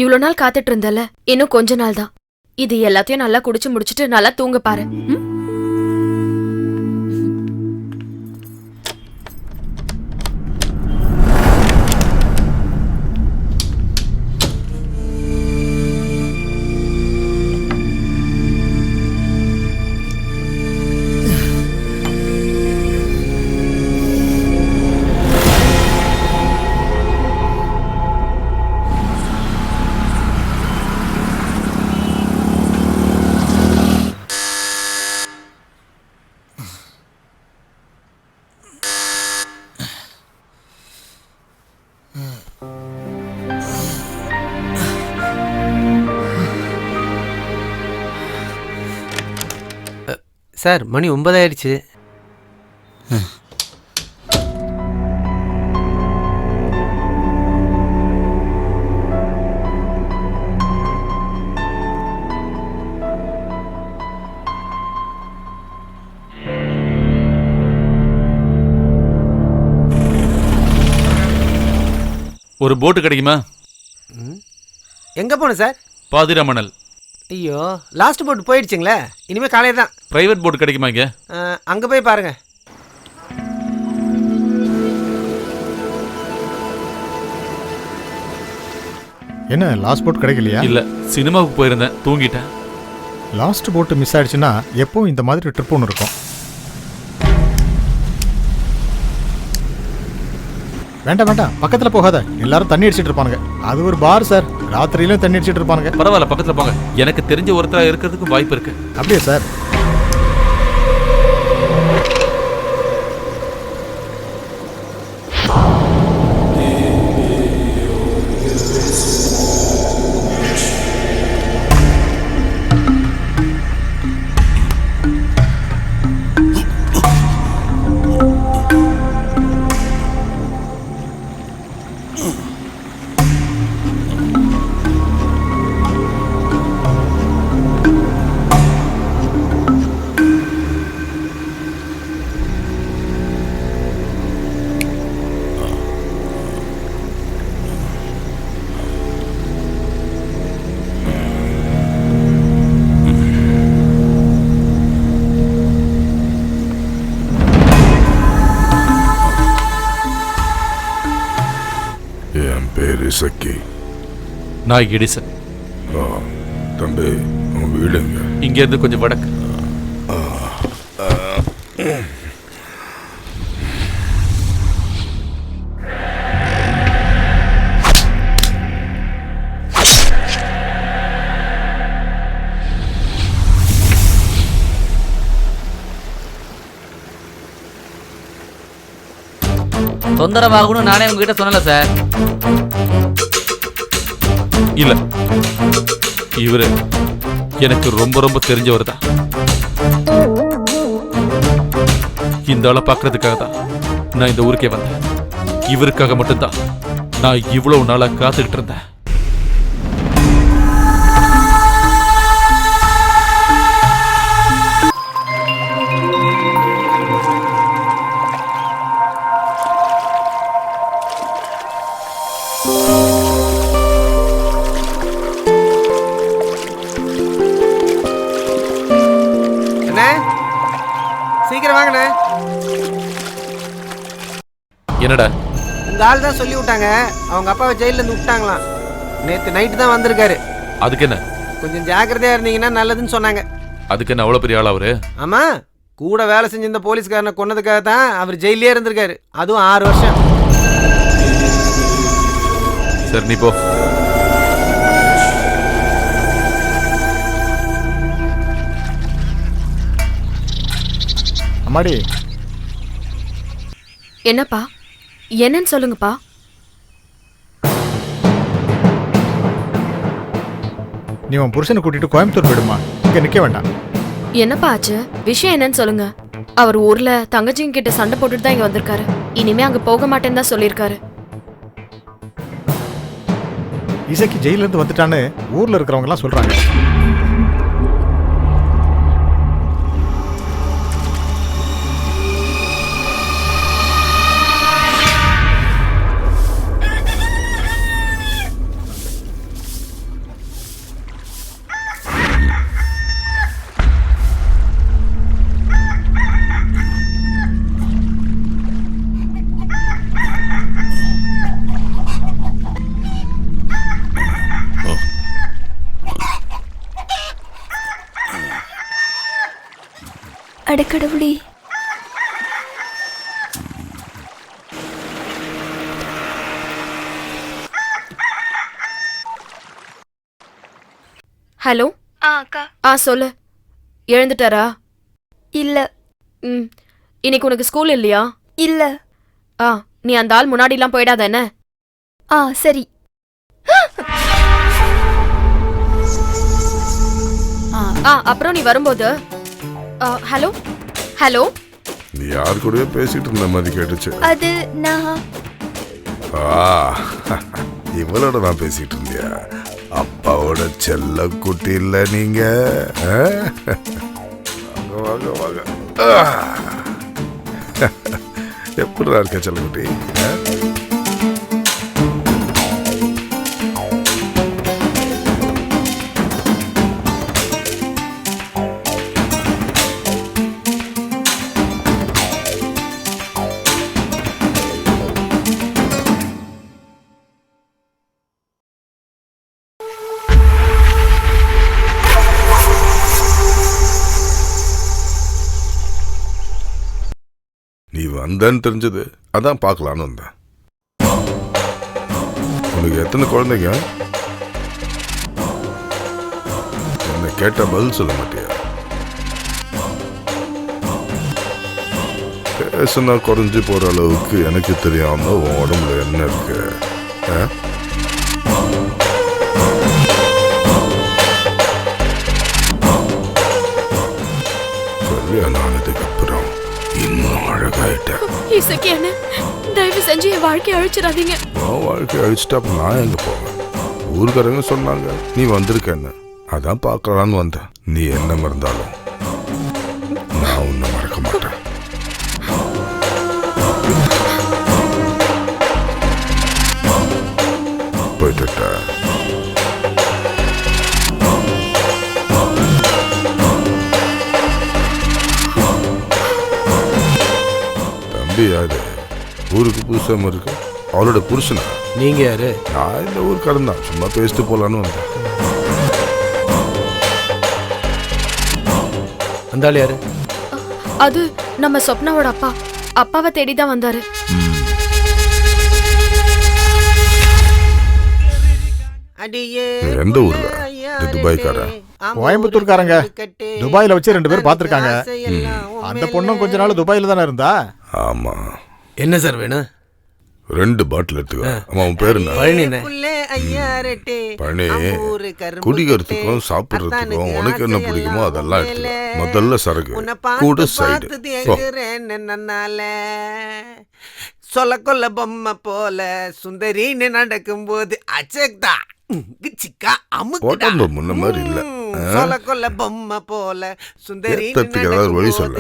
இவ்ளோ நாள் காத்துட்டு இருந்தல, இன்னும் கொஞ்ச நாள் தான். இது எல்லாத்தையும் நல்லா குடிச்சு முடிச்சிட்டு நல்லா தூங்க பாரு. சார் மணி 9 ஆயிடுச்சு. ஒரு போட்டு கிடைக்குமா? எங்க போன சார்? பாதிராமணல். ஐயோ, லாஸ்ட் போட் போயிடுச்சுங்களே. இனிமே காலையில் தான். பிரைவேட் போட்டு கிடைக்குமா இங்க? அங்க போய் பாருங்க. என்ன லாஸ்ட் போட் கிடைக்கலையா? இல்ல, சினிமாவுக்கு போயிருந்தேன், தூங்கிட்டேன். லாஸ்ட் போட்டு மிஸ் ஆயிடுச்சுன்னா எப்பவும் இந்த மாதிரி ட்ரிப் ஒன்று இருக்கும். வேண்டாம் வேண்டாம், பக்கத்துல போகாத. எல்லாரும் தண்ணி அடிச்சிட்டு இருப்பானுங்க. அது ஒரு பார் சார், ராத்திரியிலும் தண்ணி அடிச்சிட்டு இருப்பானுங்க. பரவாயில்ல, பக்கத்துல போங்க. எனக்கு தெரிஞ்ச ஒருத்தரா இருக்கிறதுக்கும் வாய்ப்பு இருக்கு. அப்படியே சார்? சக்கி. நான் எடிசன். தம்பி, உன் வீடுங்க? இங்க இருந்து கொஞ்சம் வடக்கு. தொந்தரவாகணும் நானே உங்ககிட்ட சொன்னல சார். இல்ல, இவரு எனக்கு ரொம்ப ரொம்ப தெரிஞ்சவர் தான். இந்த ஆளை பார்க்கறதுக்காக தான் நான் இந்த ஊருக்கே வந்தேன். இவருக்காக மட்டும்தான் நான் இவ்வளவு நாளா காத்துக்கிட்டு இருந்தேன். சீக்கிரம் வாங்கண்ணே. என்னடா? உங்க ஆள் தான் சொல்லி விட்டாங்க, அவங்க அப்பாவை ஜெயில இருந்து விட்டாங்களாம். நேத்து நைட்டு தான் வந்திருக்காரு. அதுக்கு என்ன? கொஞ்சம் ஜாக்கிரதையா இருந்தீங்கன்னா நல்லதுன்னு சொன்னாங்க. அதுக்கு என்ன அவ்வளவு பெரிய ஆள் அவரு? ஆமா, கூட வேலை செஞ்ச இந்த போலீஸ்காரனை கொன்னதுக்காக தான் அவர் ஜெயிலே இருந்திருக்காரு. அதுவும் 6 வருஷம். சரி, நீ போ. அம்மாடி, என்னப்பா, என்னன்னு சொல்லுங்கப்பா. நீ உன் புருஷனை கூட்டிட்டு கோயம்புத்தூர் போயிடுமா, இங்க நிக்க வேண்டாம். என்னப்பா ஆச்சு? விஷயம் என்னன்னு சொல்லுங்க. அவர் ஊர்ல தங்கச்சிங்க கிட்ட சண்டை போட்டுட்டு தான் இங்க வந்திருக்காரு. இனிமே அங்க போக மாட்டேன்னு தான் சொல்லியிருக்காரு. இசைக்கு ஜெயில இருந்து வந்துட்டான்னு ஊர்ல இருக்கிறவங்க எல்லாம் சொல்றாங்க. அடக்கடவுளே, ஹலோ. அக்கா. சொல்லு. எழுந்துட்டாரா? இல்ல. இன்னைக்கு உனக்கு ஸ்கூல் இல்லையா? இல்ல. நீ அந்த ஆள் முன்னாடிலாம் போயிடாத என்ன? சரி. அப்புறம் நீ வரும்போது ஹலோ ஹலோ. நீ யார் கூடயோ பேசிட்டு இருந்த மாதிரி கேட்டுச்சு. அது நான். இவளோட நான் பேசிட்டு இருந்தியா? அப்பாவோட செல்ல குட்டி இல்ல நீங்க? வாங்க வாங்க எப்படிடா இருக்க செல்ல குட்டி? நீ வந்தன்னு தெரிஞ்சது, அதான் பார்க்கலான்னு வந்தேன். உனக்கு எத்தனை குழந்தைங்க? என்ன கேட்ட பதில் சொல்ல மாட்டியா? பேசுனா குறைஞ்சு போற அளவுக்கு எனக்கு தெரியாம உன் உடம்புல என்ன இருக்கு? கல்யாணம் ஆனதுக்கு அப்புறம் இன்னும் அழகாயிட்டேன். இசைக்கு என்ன தயவு செஞ்சு என் வாழ்க்கையை அழிச்சிடாதீங்க. உன் வாழ்க்கையை அழிச்சிட்டா அப்ப நான் எங்க போவேன்? ஊருக்காரங்க சொன்னாங்க நீ வந்திருக்கேன்னு, அதான் பார்க்கலான்னு வந்தேன். நீ என்ன மறந்தாலும் நான் உன்னை மறக்க மாட்டேன். போயிட்டு தம்பி யாரு? ஊருக்கு புதுசாம இருக்கு. அவளோட புருஷனா? நீங்க யாரு? நான் இந்த ஊருக்காரன் தான், சும்மா பேசிட்டு போலான்னு வந்தேன். அந்த ஆள் யாரு? அது நம்ம சொப்னாவோட அப்பா. அப்பாவை தேடிதான் வந்தாரு. எந்த ஊர்ல? துபாய்க்காரன். கோயம்புத்தூர்காரங்க. துபாயில வச்சு 2 பேர் பாத்துருக்காங்க. அந்த பொண்ணும் கொஞ்ச நாள் துபாயில தானே இருந்தா. ஆமா. என்ன சார் வேணும்? 2 பாட்டில் எடுத்துக்க. ஆமா, உன் பேரு என்ன? பழனி. குடிக்கிறதுக்கும் சாப்பிடுறதுக்கும் உனக்கு என்ன பிடிக்குமோ அதெல்லாம் எடுத்துக்க. முதல்ல சரக்கு கூட சைடு. சொல்ல கொல்ல பொம்மை போல சுந்தரின்னு நடக்கும் போது அச்சக்தா முன்ன மாதிரி இல்ல. பொம்மை போல சுந்தரி. வழி சொல்ல.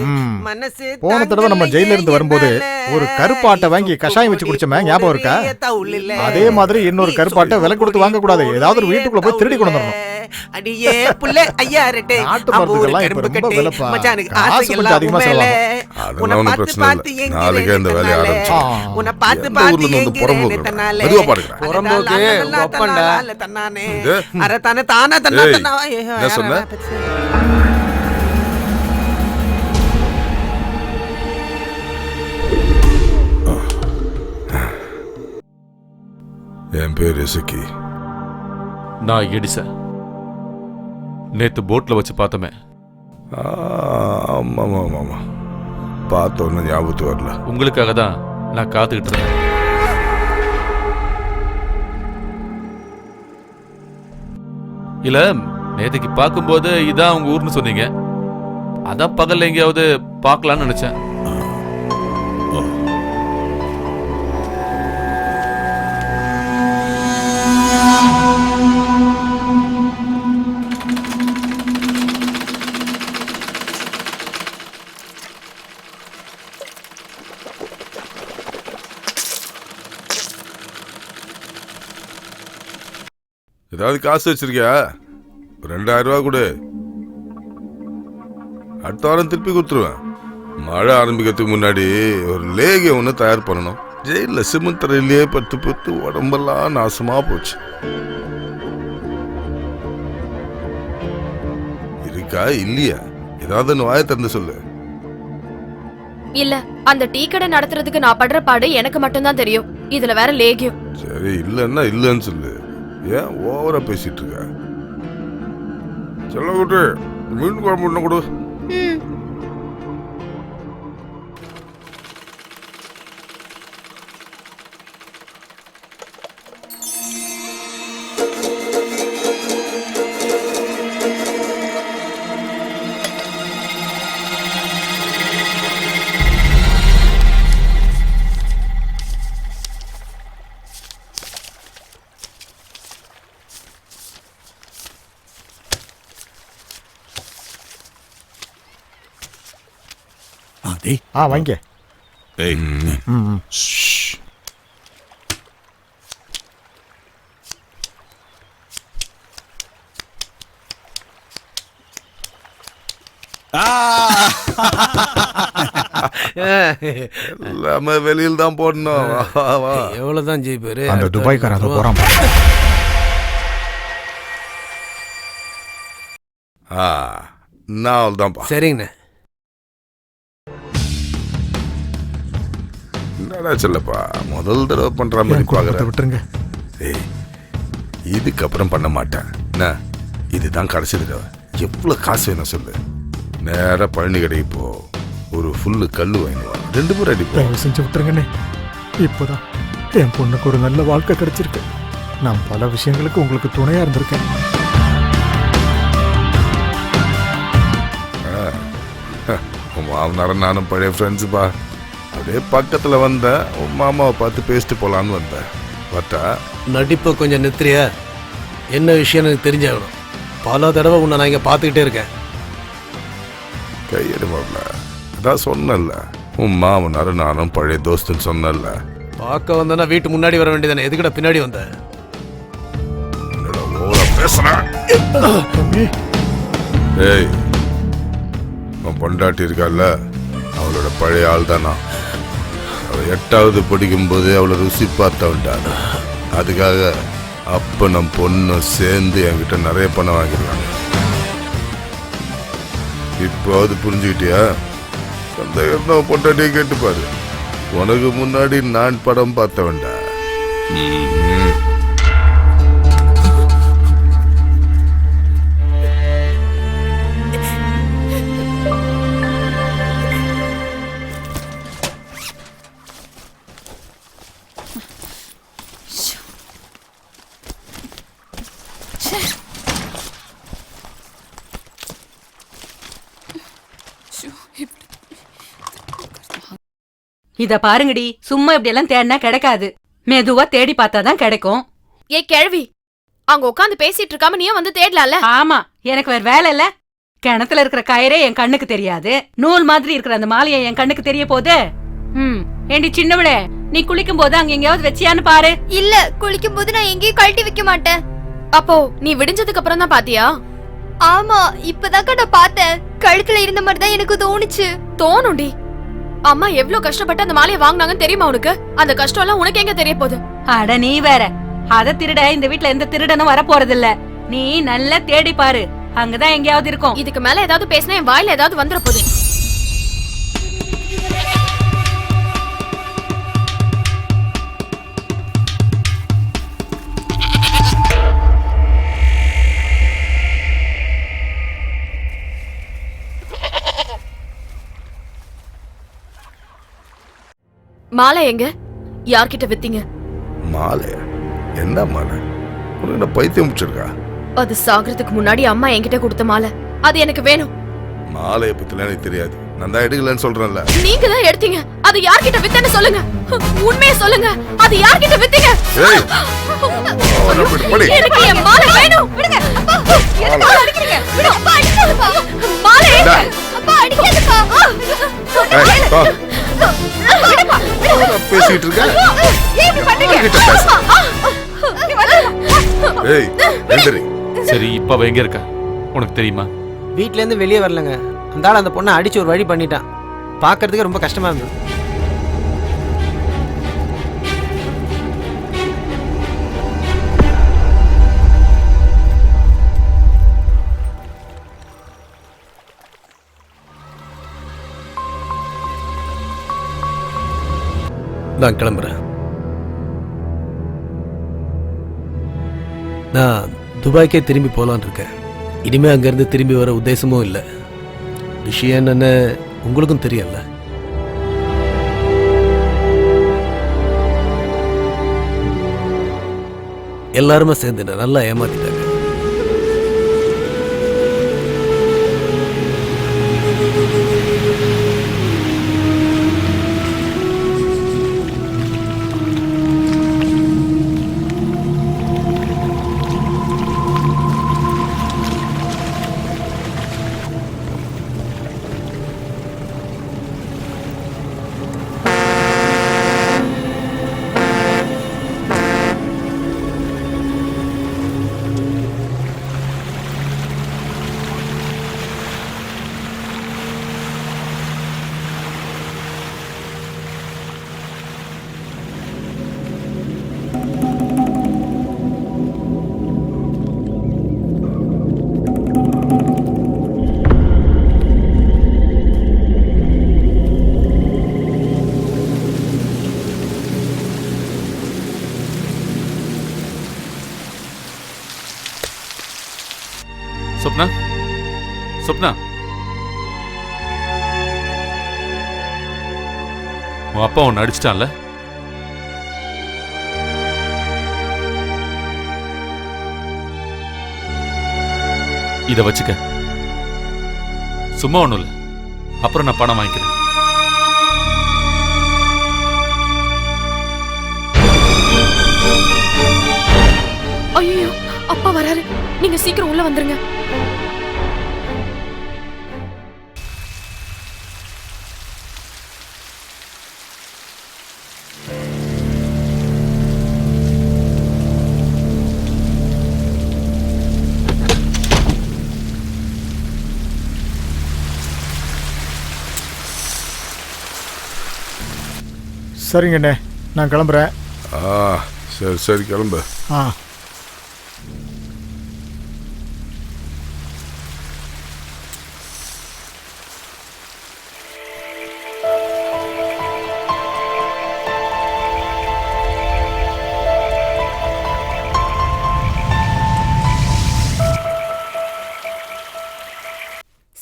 போன தடவை நம்ம ஜெயில இருந்து வரும்போது ஒரு கருப்பாட்டை வாங்கி கஷாயம் வச்சு குடிச்சோமே, ஞாபகம் இருக்கா? அதே மாதிரி இன்னொரு கருப்பாட்டை விலை கொடுத்து வாங்க கூடாது. ஏதாவது ஒரு வீட்டுக்குள்ள போய் திருடி கொண்டு வரணும். அடியே புள்ள ஐயா ரெட்டே. நாட்டு மருந்துகள்லாம் இப்ப ரொம்ப விலைப்பா. காசு கொஞ்சம் அதிகமா செலவாகும். அதெல்லாம் ஒன்றும் பிரச்சனை இல்லை. நாளைக்கே இந்த வேலையை ஆரம்பிச்சோம். உன்னை பார்த்து என்ன சொன்ன? என் பேர் இசக்கி. நான் எடிச. நேத்து போட்ல வச்சு பார்த்தோமே. ஆமா ஆமா ஆமா, பார்த்த ஒன்னும் ஞாபகத்து வரல. உங்களுக்காக தான் நான் காத்துக்கிட்டு இருந்தேன். இல்ல நேத்துக்கு பார்க்கும்போது இதான் உங்க ஊர்னு சொன்னீங்க, அதான் பகல்ல எங்கேயாவது பார்க்கலாம்னு நினைச்சேன். ஏதாவது காசு வச்சிருக்கியா? 2000 ரூபா கொடு, அடுத்த வாரம் திருப்பி கொடுத்துருவேன். மழை ஆரம்பிக்கிறதுக்கு முன்னாடி ஒரு லேகியம் ஒன்று தயார் பண்ணணும். ஜெயிலில் சிமெண்ட் தரையிலேயே பத்து பத்து உடம்பெல்லாம் நாசமா போச்சு. இருக்கா இல்லையா? ஏதாவது ஒன்று வாயை திறந்து சொல்லு. இல்ல, அந்த டீ கடை நடத்துறதுக்கு நான் படுற பாடு எனக்கு மட்டும்தான் தெரியும். இதுல வேற லேகியம். சரி, இல்லைன்னா இல்லைன்னு சொல்லு. ஏன் ஓவரா பேசிட்டு இருக்க? சொல்ல விட்டு மீன் குழம்பு ஒன்று கொடு. வாங்க. ஏய், எல்லாமே வெளியில் தான் போடணும். எவ்வளவுதான் ஜெயிப்பாரு? அந்த துபாய்க்காரன் அதை போறான். நான் தான்ப்பா. சரிங்கண்ணே. என்னடா சொல்லப்பா, முதல் தடவை பண்ற மாதிரி பாக்குறேன். விட்டுருங்க. ஏய், இதுக்கப்புறம் பண்ண மாட்டேன். என்ன, இதுதான் கடைசி தடவை. எவ்வளவு காசு வேணும் சொல்லு. நேரா பழனி கடைக்கு போ, ஒரு ஃபுல்லு கல்லு வாங்கிடுவா, 2 பேரும் அடிப்போம். செஞ்சு விட்டுருங்கண்ணே. இப்போதான் என் பொண்ணுக்கு ஒரு நல்ல வாழ்க்கை கிடைச்சிருக்கு. நான் பல விஷயங்களுக்கு உங்களுக்கு துணையா இருந்திருக்கேன். உன் மாமனாரும் நானும் பழைய ஃப்ரெண்ட்ஸுப்பா. அப்படியே பக்கத்துல வந்தேன், உன் மாமாவை பார்த்து பேசிட்டு போலான்னு வந்தேன். பார்த்தா நடிப்பை கொஞ்சம் நிறுத்துறியா? என்ன விஷயம் எனக்கு தெரிஞ்சாகணும். பல தடவை உன்னை நான் இங்கே பார்த்துக்கிட்டே இருக்கேன். கையெடுமாப்ல, அதான் சொன்னல, உன் மாமனாரும் நானும் பழைய தோஸ்துன்னு சொன்னல. பார்க்க வந்தேன்னா வீட்டு முன்னாடி வர வேண்டியதானே, எதுக்கிட்ட பின்னாடி வந்த? பேசுறேன். ஏய், உன் பொண்டாட்டி இருக்கால, அவளோட பழைய ஆள் தானா. அவள் 8வது படிக்கும்போது அவளை ருசி பார்த்தவன்டான். அதுக்காக அப்ப நம் பொண்ணு சேர்ந்து என்கிட்ட நிறைய பணம் வாங்கிருக்காங்க. இப்போ அது புரிஞ்சுக்கிட்டியா? அந்த பொண்டாட்டியை கேட்டுப்பாரு. உனக்கு முன்னாடி நான் படம் பார்த்தவன்டா. இத பாருங்கடி, சும்மா இப்படி எல்லாம் தேடினா கிடைக்காது. மெதுவா தேடி பார்த்தாதான் கிடைக்கும். ஏ கிழவி, அங்க உட்காந்து பேசிட்டு இருக்காம நீயும் வந்து தேடலாம்ல? ஆமா, எனக்கு வேற வேலை இல்ல. கிணத்துல இருக்கிற கயிறே என் கண்ணுக்கு தெரியாது, நூல் மாதிரி இருக்கிற அந்த மாலையை என் கண்ணுக்கு தெரிய போகுது. ஏண்டி சின்னவளே, நீ குளிக்கும் போது அங்க எங்கேயாவது வச்சியான்னு பாரு. இல்ல, குளிக்கும் போது நான் எங்கேயும் கழட்டி வைக்க மாட்டேன். அப்போ நீ விடிஞ்சதுக்கு அப்புறம் தான் பாத்தியா? ஆமா, இப்பதான் நான் பார்த்தேன். கழுத்துல இருந்த மாதிரி தான் எனக்கு தோணுச்சு. தோணுண்டி. அம்மா எவ்வளவு கஷ்டப்பட்டு அந்த மாலையை வாங்கினாங்கன்னு தெரியுமா உனக்கு? அந்த கஷ்டம் எல்லாம் உனக்கு எங்க தெரிய போகுது? அட நீ வேற, அத திருட இந்த வீட்ல எந்த திருடனும் வர போறது இல்ல. நீ நல்லா தேடி பாரு, அங்கதான் எங்கேயாவது இருக்கும். இதுக்கு மேல ஏதாவது பேசினா என் வாயில ஏதாவது வந்துட போகுது. மாலை எங்க? யார்கிட்ட வித்தீங்க? மாலை? என்ன மாலை? உனக்கு என்ன பைத்தியம் முடிச்சிருக்கா? அது சாகிறதுக்கு முன்னாடி அம்மா என்கிட்ட கொடுத்த மாலை, அது எனக்கு வேணும். மாலையை பத்திலாம் எனக்கு தெரியாது, நான் தான் எடுக்கலன்னு சொல்றேன்ல. நீங்க தான் எடுத்தீங்க. அது யார்கிட்ட வித்தேன்னு சொல்லுங்க. உண்மையை சொல்லுங்க. அது யார்கிட்ட வித்தீங்க? ஏய், படி. எனக்கு என் மாலை வேணும். விடுங்க. அப்பா, எதுக்கு மாலை அடிக்கிறீங்க? விடு. அப்பா, அடிக்காதப்பா. மாலை. அப்பா, அடிக்காதப்பா. ஏய், போ. நான் பேசிட்டு இருக்கேன். ஏன் இப்படி பண்றீங்க? ஏய், எந்திரி. சரி, இப்ப அவ எங்க இருக்கா உனக்கு தெரியுமா? வீட்ல இருந்து வெளியே வரலங்க. அந்த ஆள் அந்த பொண்ணை அடிச்சு ஒரு வழி பண்ணிட்டான். பார்க்கறதுக்கு ரொம்ப கஷ்டமா இருந்தது. நான் கிளம்புறேன். நான் துபாய்க்கே திரும்பி போகலான்னு இருக்கேன். இனிமே அங்கேருந்து திரும்பி வர உத்தேசமும் இல்லை. விஷயம் என்னன்னு உங்களுக்கும் தெரியல. எல்லாருமே சேர்ந்து என்ன நல்லா ஏமாத்திட்டாங்க. சொப்னா, சொப்னா, உன் அப்பா உன்னை அடிச்சிட்டான்ல? இத வச்சுக்க. சும்மா ஒண்ணும் இல்ல, அப்புறம் நான் பணம் வாங்கிக்கிறேன். ஐயோ, அப்பா வராரு. நீங்க சீக்கிரம் உள்ள வந்துருங்க. சரிங்கண்ணே, நான் கிளம்புறேன். சரி சரி, கிளம்பு.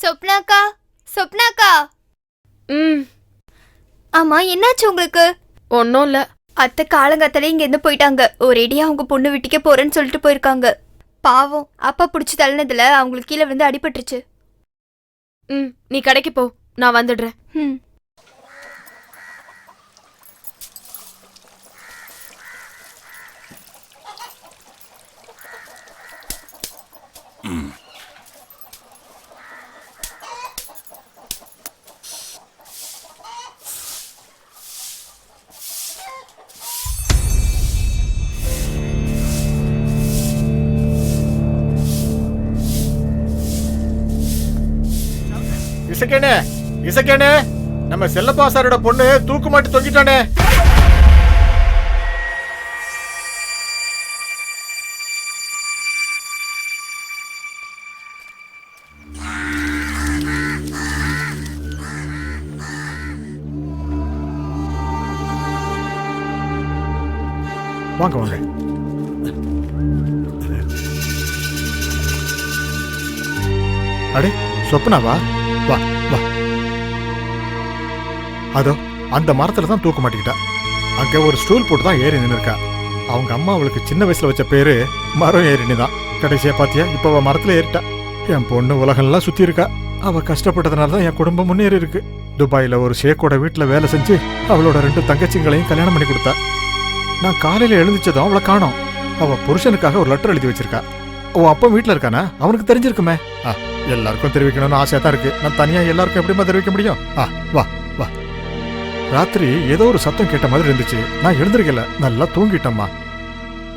சொப்னாக்கா, சொப்னாக்கா. ஆமா, என்னாச்சு உங்களுக்கு? ஒன்னும் இல்ல. அத்தை காலங்காத்தாலே இங்க இருந்து போயிட்டாங்க. ஒரேடியா அவங்க பொண்ணு வீட்டுக்கே போறேன்னு சொல்லிட்டு போயிருக்காங்க. பாவம், அப்பா புடிச்சு தள்ளினதுல அவங்களுக்கு கீழே விழுந்து அடிபட்டுருச்சு. நீ கடைக்கு போ, நான் வந்துடுறேன். இசக்கேனே, இசக்கேனே, நம்ம செல்லப்பா சாரோட பொண்ணு தூக்கு மாட்டி தொங்கிட்டானே. வாங்க வாங்க. அடே சொப்னாவா? வா வா. அதோ அந்த மரத்துல தான் தூக்க மாட்டிக்கிட்டா. அங்க ஒரு ஸ்டூல் போட்டு தான் ஏறி நின்று இருக்கா. அவங்க அம்மா அவளுக்கு சின்ன வயசுல வச்ச பேரு மரம் ஏறினி தான். கடைசியா பாத்தியா இப்ப அவ மரத்துல ஏறிட்டா. என் பொண்ணு உலகம்லாம் சுத்தி இருக்கா. அவ கஷ்டப்பட்டதுனால தான் என் குடும்பம் முன்னேறி இருக்கு. துபாயில ஒரு ஷேக்கோட வீட்டுல வேலை செஞ்சு அவளோட 2 தங்கச்சிங்களையும் கல்யாணம் பண்ணி கொடுத்தா. நான் காலையில எழுந்துச்சதும் அவளை காணோம். அவ புருஷனுக்காக ஒரு லெட்டர் எழுதி வச்சிருக்கா. உன் அப்பா வீட்டுல இருக்கானா? அவனுக்கு தெரிஞ்சிருக்குமே. எல்லாருக்கும் தெரிவிக்கணும்னு ஆசையா தான் இருக்கு. நான் தனியா எல்லாருக்கும் எப்படிமா தெரிவிக்க முடியும்? வா வா. ராத்திரி ஏதோ ஒரு சத்தம் கேட்ட மாதிரி இருந்துச்சு. நான் எழுந்திருக்கல, நல்லா தூங்கிட்டம்மா.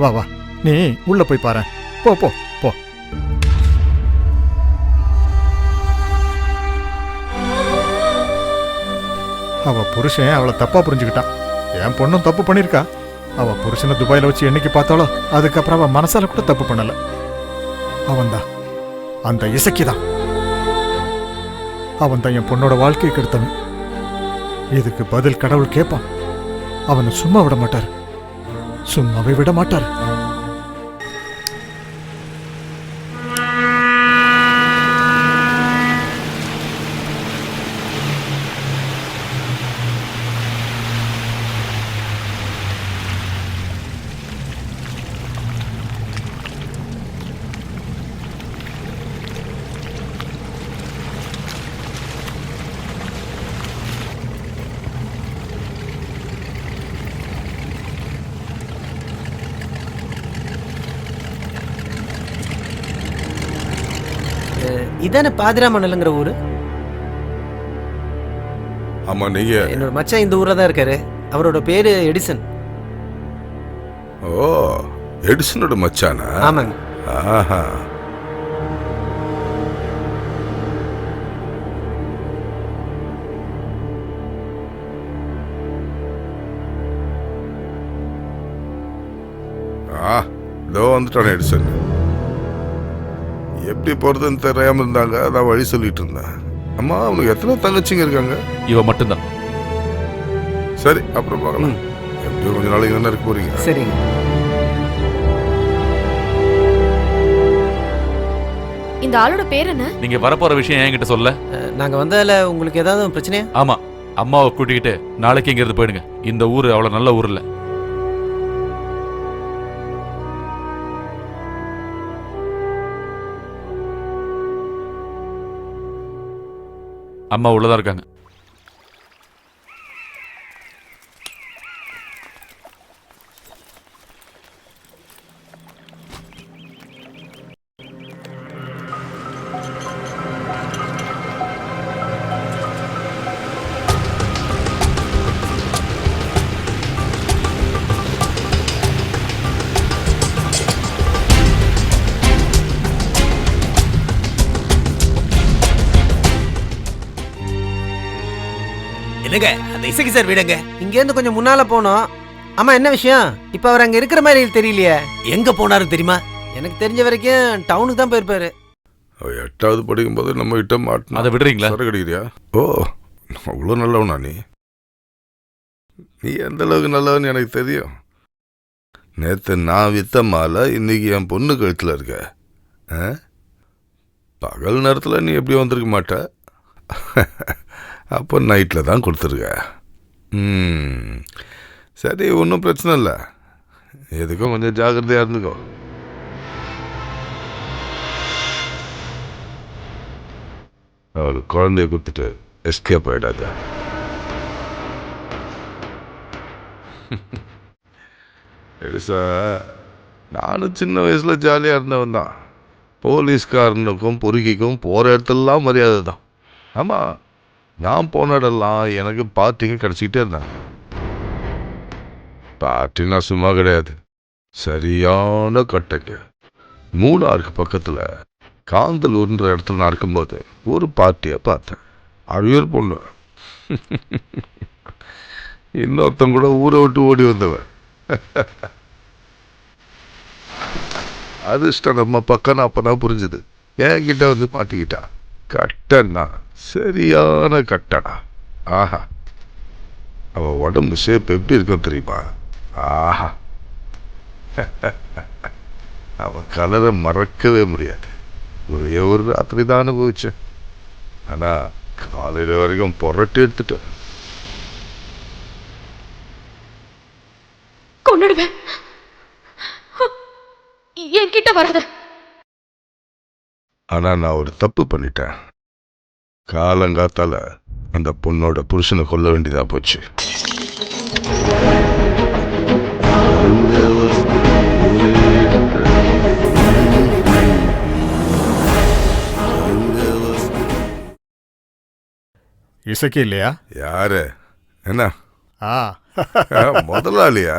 வா வா, நீ உள்ள போய் பாரு. போ போ போ. அவ புருஷன் அவளை தப்பா புரிஞ்சுக்கிட்டான். என் பொண்ணும் தப்பு பண்ணிருக்கா. அவ புருஷனை துபாயில வச்சு என்னைக்கு பார்த்தாலோ அதுக்கப்புறம் அவ மனசால கூட தப்பு பண்ணல. அவன்தான் அந்த இசக்கிதான். அவன் தான் என் பொண்ணோட வாழ்க்கையை கெடுத்தவன். இதுக்கு பதில் கடவுள் கேட்பான். அவனை சும்மா விட மாட்டார், சும்மாவே விட மாட்டார். இதானே பாதிராமணலுங்கிற ஊரு? ஆமா, நீங்க? என்னோட மச்சான் இந்த ஊர்ல தான் இருக்காரு. அவரோட பேரு எடிசன். ஓ, எடிசனோட மச்சானா? ஆமாங்க. ஆஹா. இதோ வந்துட்டானே எடிசன். எப்படி போறதுன்னு தெரியாம இருந்தாங்க, அதான் வழி சொல்லிட்டு இருந்தேன். அம்மா, அவனுக்கு எத்தனை தங்கச்சிங்க இருக்காங்க? இவ மட்டும்தான். சரி, அப்புறம் பார்க்கலாம். எப்படியோ கொஞ்ச நாளைக்கு தானே இருக்க போறீங்க. சரிங்க. இந்த ஆளோட பேர் என்ன? நீங்க வரப்போற விஷயம் என்கிட்ட சொல்ல. நாங்க வந்ததுல உங்களுக்கு ஏதாவது பிரச்சனையா? ஆமா, அம்மாவை கூட்டிக்கிட்டு நாளைக்கு இங்க இருந்து போயிடுங்க. இந்த ஊரு அவ்வளவு நல்ல ஊர் இல்ல. அம்மா உள்ளதா இருக்காங்க. என்னங்க, அந்த இசக்கி சார் வீடுங்க. இங்க இருந்து கொஞ்சம் முன்னால போனோம். ஆமா, என்ன விஷயம்? இப்ப அவர் அங்க இருக்கிற மாதிரி தெரியலையே. எங்க போனாரு தெரியுமா? எனக்கு தெரிஞ்ச வரைக்கும் டவுனுக்கு தான் போயிருப்பாரு. 8வது படிக்கும்போது நம்ம கிட்ட மாட்டினா. அதை விடுறீங்களா? சரக்கு அடிக்கிறியா? ஓ, அவ்வளோ நல்லவனா நீ? நீ எந்த அளவுக்கு நல்லவன்னு எனக்கு தெரியும். நேற்று நான் வித்த மாலை இன்னைக்கு என் பொண்ணு கழுத்தில் இருக்க. பகல் நேரத்தில் நீ எப்படி வந்திருக்க மாட்ட? அப்போ நைட்டில் தான் கொடுத்துருக்க. சரி, ஒன்றும் பிரச்சனை இல்லை. எதுக்கும் கொஞ்சம் ஜாக்கிரதையாக இருந்துக்கோ. அவர் குழந்தைய கொடுத்துட்டு எஸ்கேப் ஆகிடாத. நானும் சின்ன வயசில் ஜாலியாக இருந்தவன் தான். போலீஸ்காரனுக்கும் பொறுக்கிக்கும் போகிற இடத்துலலாம் மரியாதை தான். ஆமாம், நான் போன இடம்லாம் எனக்கு பார்ட்டிங்க கிடச்சிக்கிட்டே இருந்தாங்க. பார்ட்டினா சும்மா கிடையாது, சரியான கட்டைக்கு. மூணாருக்கு பக்கத்தில் காந்தலூர்ன்ற இடத்துல நான் இருக்கும்போது ஒரு பார்ட்டியை பார்த்தேன். அழியூர் பொண்ணு. இன்னொருத்தன் கூட ஊரை விட்டு ஓடி வந்தவன். அதிர்ஷ்டம் நம்ம பக்கம் அப்பதான் புரிஞ்சுது. என்கிட்ட வந்து மாட்டிக்கிட்டா. கட்டன்னா சரியான கட்டடா. ஆஹா, அவ உடம்பு ஷேப் எப்படி இருக்கும் தெரியுமா? ஆஹா, அவன் கலரை மறக்கவே முடியாது. ஒரே ஒரு ராத்திரி தான் அனுபவிச்சேன். ஆனா காலையில வரைக்கும் புரட்டி எடுத்துட்டேன். கொன்னுடுவேன். என்கிட்ட வராத. ஆனா நான் ஒரு தப்பு பண்ணிட்டேன். காலங்காத்தால அந்த பொண்ணோட புருஷனை கொல்ல வேண்டியதா போச்சு. இசக்கி இல்லையா? யாரு? என்ன ஆ முதலாளியா?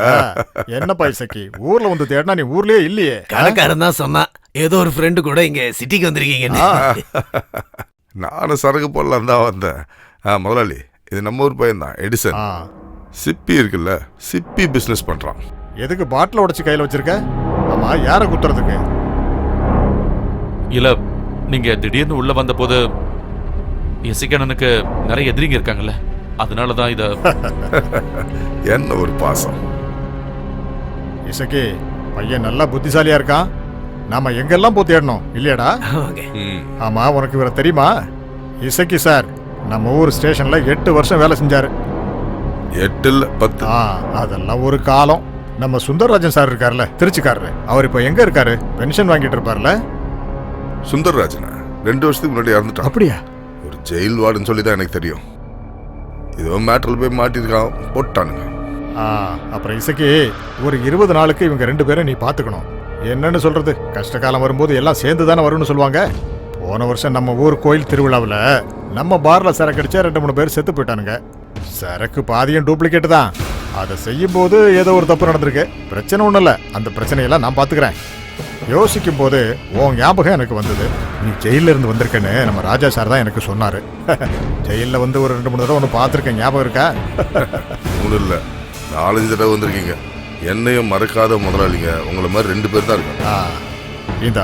என்னப்பா இசக்கி, ஊர்ல வந்து தேடினா நீ ஊர்லயே இல்லையே. கணக்காரன் தான் சொன்னான் ஏதோ ஒரு ஃப்ரெண்டு கூட இங்க சிட்டிக்கு வந்திருக்கீங்கன்னு. நானும் சரக்கு போடலாம் தான் வந்தேன். முதலாளி, இது நம்ம ஊர் பையன் தான், எடிசன். சிப்பி இருக்குல்ல, சிப்பி பிசினஸ் பண்றான். எதுக்கு பாட்டில் உடைச்சு கையில வச்சிருக்க? ஆமா, யார குத்துறதுக்கு? இல்ல, நீங்க திடீர்னு உள்ள வந்த போது இசைக்கண்ணனுக்கு நிறைய எதிரிங்க இருக்காங்கல்ல, அதனாலதான் இத. என்ன ஒரு பாசம். இசக்கி, பையன் நல்லா புத்திசாலியா இருக்கான். நாம எங்கெல்லாம் போய் தேடணும் இல்லையாடா? ஆமா, உனக்கு இவரை தெரியுமா? இசக்கி சார் நம்ம ஊர் ஸ்டேஷன்ல 8 வருஷம் வேலை செஞ்சாரு. 8 இல்ல 10. அதெல்லாம் ஒரு காலம். நம்ம சுந்தர்ராஜன் சார் இருக்காருல்ல, திருச்சிக்காரரு, அவர் இப்ப எங்க இருக்காரு? பென்ஷன் வாங்கிட்டு இருப்பார்ல. சுந்தர்ராஜனா 2 வருஷத்துக்கு முன்னாடி இறந்துட்டான். அப்படியா? ஒரு ஜெயில் வார்டுன்னு சொல்லி தான் எனக்கு தெரியும். இதோ மேட்டர்ல போய் மாட்டிருக்கான், போட்டானுங்க. அப்புறம் இசக்கி, ஒரு 20 நாளுக்கு இவங்க 2 பேரும் நீ பாத்துக்கணும். என்னன்னு சொல்றது, கஷ்ட காலம் வரும்போது எல்லாம் சேர்ந்து தானே வரும்னு சொல்லுவாங்க. போன வருஷம் நம்ம ஊர் கோயில் திருவிழாவில் நம்ம பார்ல சரக்கு அடிச்சா 2-3 பேர் செத்து போயிட்டானுங்க. சரக்கு பாதியும் டூப்ளிகேட் தான். அதை செய்யும் போது ஏதோ ஒரு தப்பு நடந்திருக்கு. பிரச்சனை ஒன்றும் இல்லை, அந்த பிரச்சனையெல்லாம் நான் பார்த்துக்கிறேன். யோசிக்கும் போது உன் ஞாபகம் எனக்கு வந்தது. நீ ஜெயில இருந்து வந்திருக்கேன்னு நம்ம ராஜா சார் தான் எனக்கு சொன்னாரு. ஜெயிலில் வந்து ஒரு 2-3 தடவை ஒன்று பார்த்துருக்கேன், ஞாபகம் இருக்கா? 3 இல்லை 4-5 தடவை வந்திருக்கீங்க. என்னையும் மறக்காத முதலாளிங்க உங்களை மாதிரி 2 பேர் தான் இருக்காங்க. இந்தா,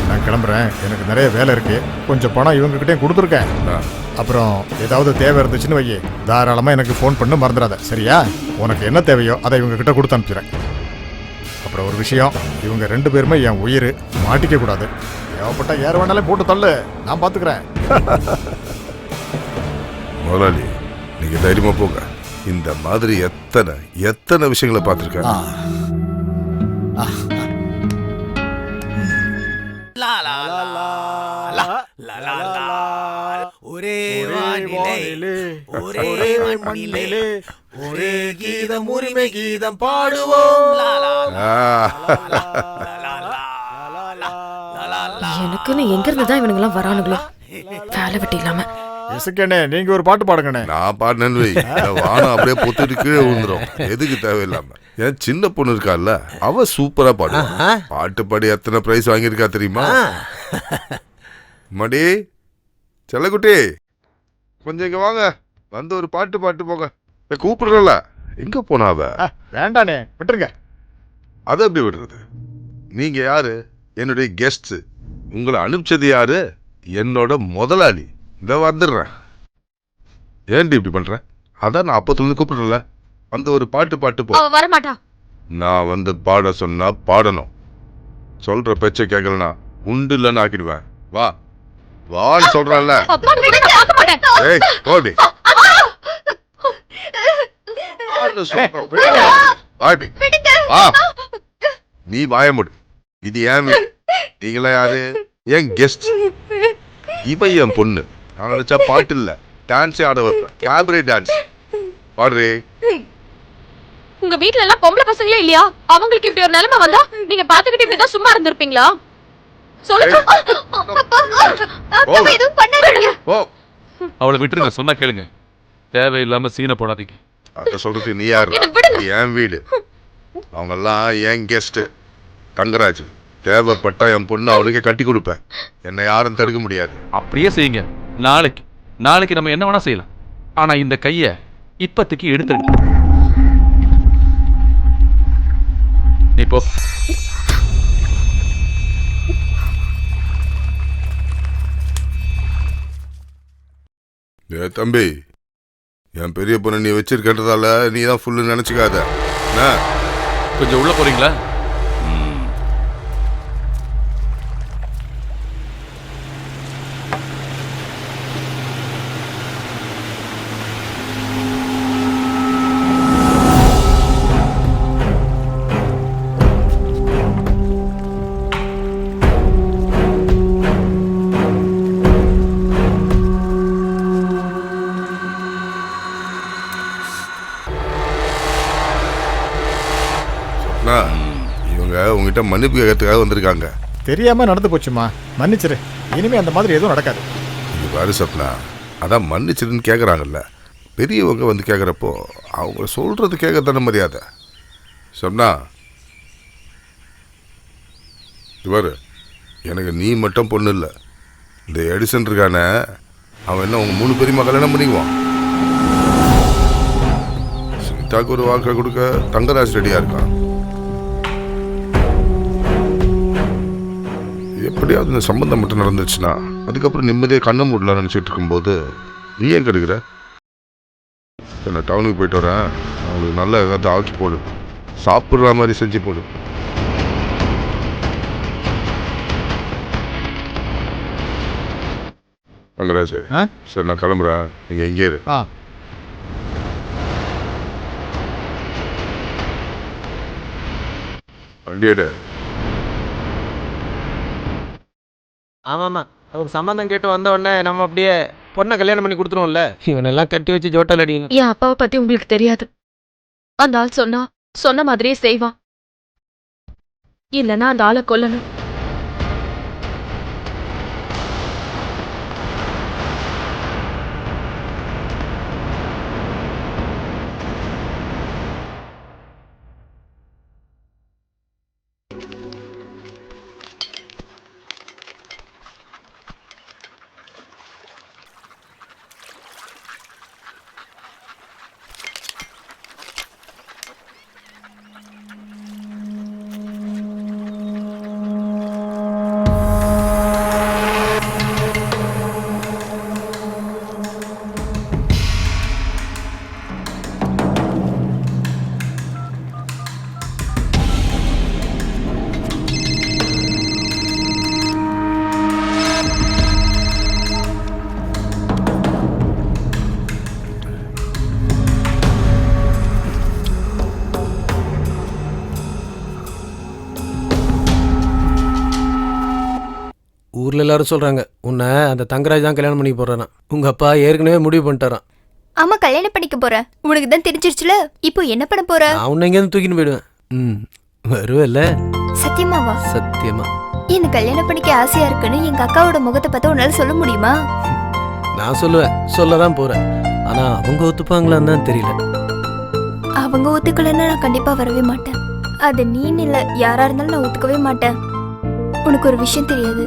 நான் கிளம்புறேன், எனக்கு நிறைய வேலை இருக்கு. கொஞ்சம் பணம் இவங்ககிட்டயும் கொடுத்துருக்கேன். அப்புறம் ஏதாவது தேவை இருந்துச்சுன்னு வையே, தாராளமாக எனக்கு ஃபோன் பண்ணு, மறந்துடாத, சரியா? உனக்கு என்ன தேவையோ அதை இவங்க கிட்ட கொடுத்து அனுப்பிச்சிடுறேன். அப்புறம் ஒரு விஷயம், இவங்க 2 பேருமே என் உயிர், மாட்டிக்க கூடாது. தேவைப்பட்டா யார் வேணாலும் போட்டு தள்ளு, நான் பார்த்துக்கிறேன். முதலாளி, நீங்க தைரியமா போங்க. இந்த மாதிரி எத்தனை விஷயங்களை பார்த்துருக்கேன். ஒரே வானிலே ஒரே மண்ணிலே ஒரே கீதம், உரிமை கீதம் பாடுவோம். எனக்குன்னு எங்க இருந்துதான் இவனுங்கெல்லாம் வரானுங்களோ, வேலை வெட்டி இல்லாம. இசக்கண்ணே, நீங்க ஒரு பாட்டு பாடுங்கண்ணே. நான் பாடினேன்னு வை, வானம் அப்படியே பொத்துட்டு கீழே விழுந்துரும். எதுக்கு தேவையில்லாம. என் சின்ன பொண்ணு இருக்கால, அவ சூப்பரா பாடுவா. பாட்டு பாடி எத்தனை பிரைஸ் வாங்கியிருக்கா தெரியுமா? மடி செல்லக்குட்டி, கொஞ்சம் இங்க வாங்க, வந்து ஒரு பாட்டு போங்க. கூப்பிடுறல, எங்க போனா அவ? வேண்டானே, விட்டுருங்க. அதை எப்படி விடுறது? நீங்க யாரு? என்னுடைய கெஸ்ட். உங்களை அனுப்பிச்சது யாரு? என்னோட முதலாளி. இந்த வந்துடுறேன். ஏன்டி இப்படி பண்றேன்? அதான் நான் அப்பத்துல கூப்பிடுறல, வந்து ஒரு பாட்டு போ. வரமாட்டா. நான் வந்து பாட சொன்னா பாடணும். சொல்ற பேச்சை கேட்கலனா உண்டு இல்லைன்னு ஆக்கிடுவேன். வா வான்னு சொல்றேன்ல. ஏய் போடி. வா, நீ வாய மூடு. இது ஏன்? நீங்களா யாரு? என் கெஸ்ட். இவ என் பொண்ணு. நான் நினைச்சா பாட்டு இல்ல, டான்ஸே ஆட வைப்பேன். கேபரே டான்ஸ் பாடுறே. உங்க வீட்ல எல்லாம் பொம்பளை பசங்களே இல்லையா? அவங்களுக்கு இப்படி ஒரு நிலைமை வந்தா நீங்க பாத்துக்கிட்டு இப்படிதான் சும்மா இருந்திருப்பீங்களா? சொல்லுங்க. அவளை விட்டுருங்க, சொன்னா கேளுங்க. தேவையில்லாம சீனை போடாதீங்க. அத சொல்றது நீ யாரு? என் வீடு. அவங்க எல்லாம் என் கெஸ்ட். தங்கராஜ், தேவைப்பட்டா என் பொண்ணு அவளுக்கே கட்டி கொடுப்பேன். என்னை யாரும் தடுக்க முடியாது. அப்படியே செய்யுங்க. நாளைக்கு நம்ம என்ன வேணா செய்யலாம். ஆனா இந்த கைய இப்பத்துக்கு எடுத்துருங்க. நீ போ. தம்பி, என் பெரிய பொண்ணு நீ வச்சிருக்கன்றதால நீ தான் ஃபுல்லு நினைச்சுக்காத. கொஞ்சம் உள்ள போறீங்களா? சொப்னா, இவங்க உங்ககிட்ட மன்னிப்பு கேட்கறதுக்காக வந்திருக்காங்க. தெரியாம நடந்து போச்சுமா, மன்னிச்சிரு. இனிமே அந்த மாதிரி எதுவும் நடக்காது. இது பாரு சொப்னா, அதான் மன்னிச்சிருன்னு கேட்குறாங்கல்ல. பெரியவங்க வந்து கேட்குறப்போ அவங்க சொல்றது கேட்க தானே மரியாதை. சொப்னா, இது பாரு, எனக்கு நீ மட்டும் பொண்ணு இல்லை. இந்த எடிசன் இருக்கானே, அவன் என்ன உங்க 3 பெரியம்மா கல்யாணம் பண்ணிக்குவான். சுனிதாக்கு ஒரு வாக்கை கொடுக்க தங்கராஜ் ரெடியா இருக்கான். எப்படியாவது இந்த சம்பந்தம் மட்டும் நடந்துச்சுன்னா அதுக்கப்புறம் நிம்மதியாக கண்ண மூடலாம் நினச்சிட்டு இருக்கும்போது நீ ஏன் கெடுக்கிற? நான் டவுனுக்கு போயிட்டு வரேன். அவங்களுக்கு நல்ல ஏதாவது ஆக்கி போடு, சாப்பிட்ற மாதிரி செஞ்சு போடு. தங்கராஜ், சரி நான் கிளம்புறேன். நீங்கள் எங்கே இரு. வண்டியேடு. ஆமாம்மா, அவர் சம்மந்தம் கேட்டு வந்த உடனே நம்ம அப்படியே பொண்ணை கல்யாணம் பண்ணி கொடுத்துருவோம்ல. இவனெல்லாம் கட்டி வச்சு ஜோட்டால் அடிக்கணும். என் அப்பாவை பத்தி உங்களுக்கு தெரியாது. அந்த ஆள் சொன்ன மாதிரியே செய்வான். இல்லைன்னா அந்த ஆளை கொல்லணும். ஊர்ல எல்லாரும் சொல்றாங்க உன்னை அந்த தங்கராஜ் தான் கல்யாணம் பண்ணி போறானா. உங்க அப்பா ஏற்கனவே முடிவு பண்ணிட்டாரான். ஆமா, கல்யாணம் பண்ணிக்க போறேன். உனக்கு தான் தெரிஞ்சிருச்சுல. இப்போ என்ன பண்ண போற? நான் உன்னை எங்கேருந்து தூக்கின்னு போயிடுவேன். வருவல்ல? சத்தியமாவா? சத்தியமா. என்ன கல்யாணம் பண்ணிக்க ஆசையா இருக்குன்னு எங்க அக்காவோட முகத்தை பார்த்தா உன்னால சொல்ல முடியுமா? நான் சொல்லுவேன், சொல்லதான் போறேன். ஆனா அவங்க ஒத்துப்பாங்களான்னு தான் தெரியல. அவங்க ஒத்துக்கலன்னா நான் கண்டிப்பா வரவே மாட்டேன். அது நீன்னு இல்ல, யாரா இருந்தாலும் நான் ஒத்துக்கவே மாட்டேன். உனக்கு ஒரு விஷயம் தெரியாது,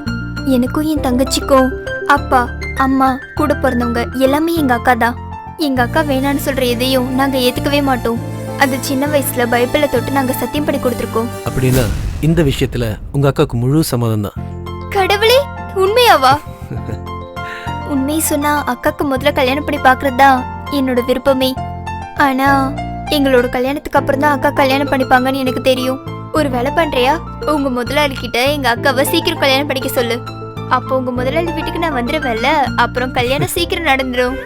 எனக்கும் என் தங்கச்சிக்கும் அப்பா அம்மா கூட பிறந்தவங்க எல்லாமே எங்க அக்கா தான். எங்க அக்கா வேணான்னு சொல்ற எதையும் நாங்க ஏத்துக்கவே மாட்டோம். அது சின்ன வயசுல பைபிளை தொட்டு நாங்க சத்தியம் பண்ணி கொடுத்துருக்கோம். அப்படின்னா இந்த விஷயத்துல உங்க அக்காவுக்கு முழு சம்மதம் தான். கடவுளே, உண்மையாவா? உண்மையை சொன்னா அக்காக்கு முதல்ல கல்யாணம் பண்ணி பாக்குறதா என்னோட விருப்பமே. ஆனா எங்களோட கல்யாணத்துக்கு அப்புறம் தான் அக்கா கல்யாணம் பண்ணிப்பாங்கன்னு எனக்கு தெரியும். ஒரு வேலை பண்றியா? உங்க முதலாளி கிட்ட எங்க அக்காவை சீக்கிரம் கல்யாணம் பண்ணிக்க சொல்லு. அப்போ உங்க முதலாளி வீட்டுக்கு நான் வந்துடுவேன்ல, அப்புறம் கல்யாணம் சீக்கிரம் நடந்துடும்.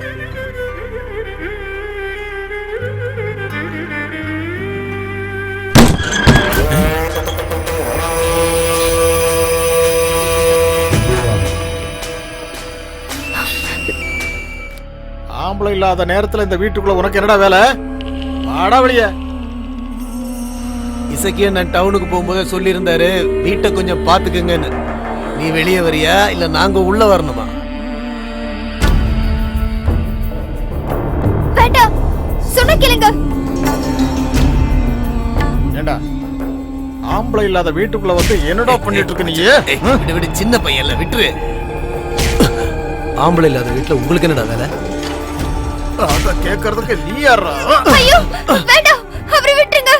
ஆம்பளை இல்லாத நேரத்துல இந்த வீட்டுக்குள்ள உனக்கு என்னடா வேலை? வாடா வெளியே. இசக்கிய நான் டவுனுக்கு போகும்போதே சொல்லியிருந்தாரு, வீட்டை கொஞ்சம் பாத்துக்குங்கன்னு. நீ வெளியே வரியா இல்ல நாங்க உள்ள வரணுமா? வேண்டாம், சொன்ன கேளுங்க. ஏண்டா ஆம்பளை இல்லாத வீட்டுக்குள்ள வந்து என்னடா பண்ணிட்டு இருக்க நீ? விடு விடு, சின்ன பையன்ல விட்டுரு. ஆம்பளை இல்லாத வீட்டுல உங்களுக்கு என்னடா வேலை? அத கேக்குறதுக்கு நீ யாரா? ஐயோ வேண்டாம், அவரை விட்டுருங்க.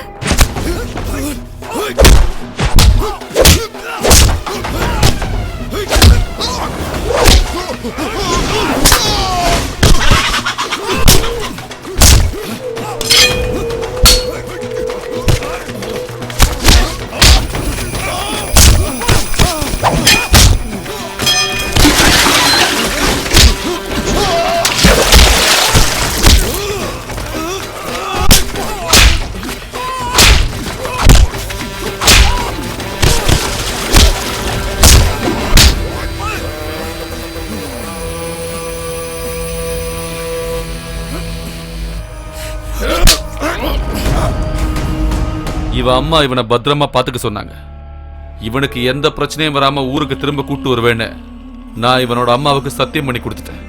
இவன் அம்மா இவனை பத்திரமா பாத்துக்க சொன்னாங்க. இவனுக்கு எந்த பிரச்சனையும் வராம ஊருக்கு திரும்ப கூட்டு வருவேன்னு நான் இவனோட அம்மாவுக்கு சத்தியம் பண்ணி கொடுத்துட்டேன்.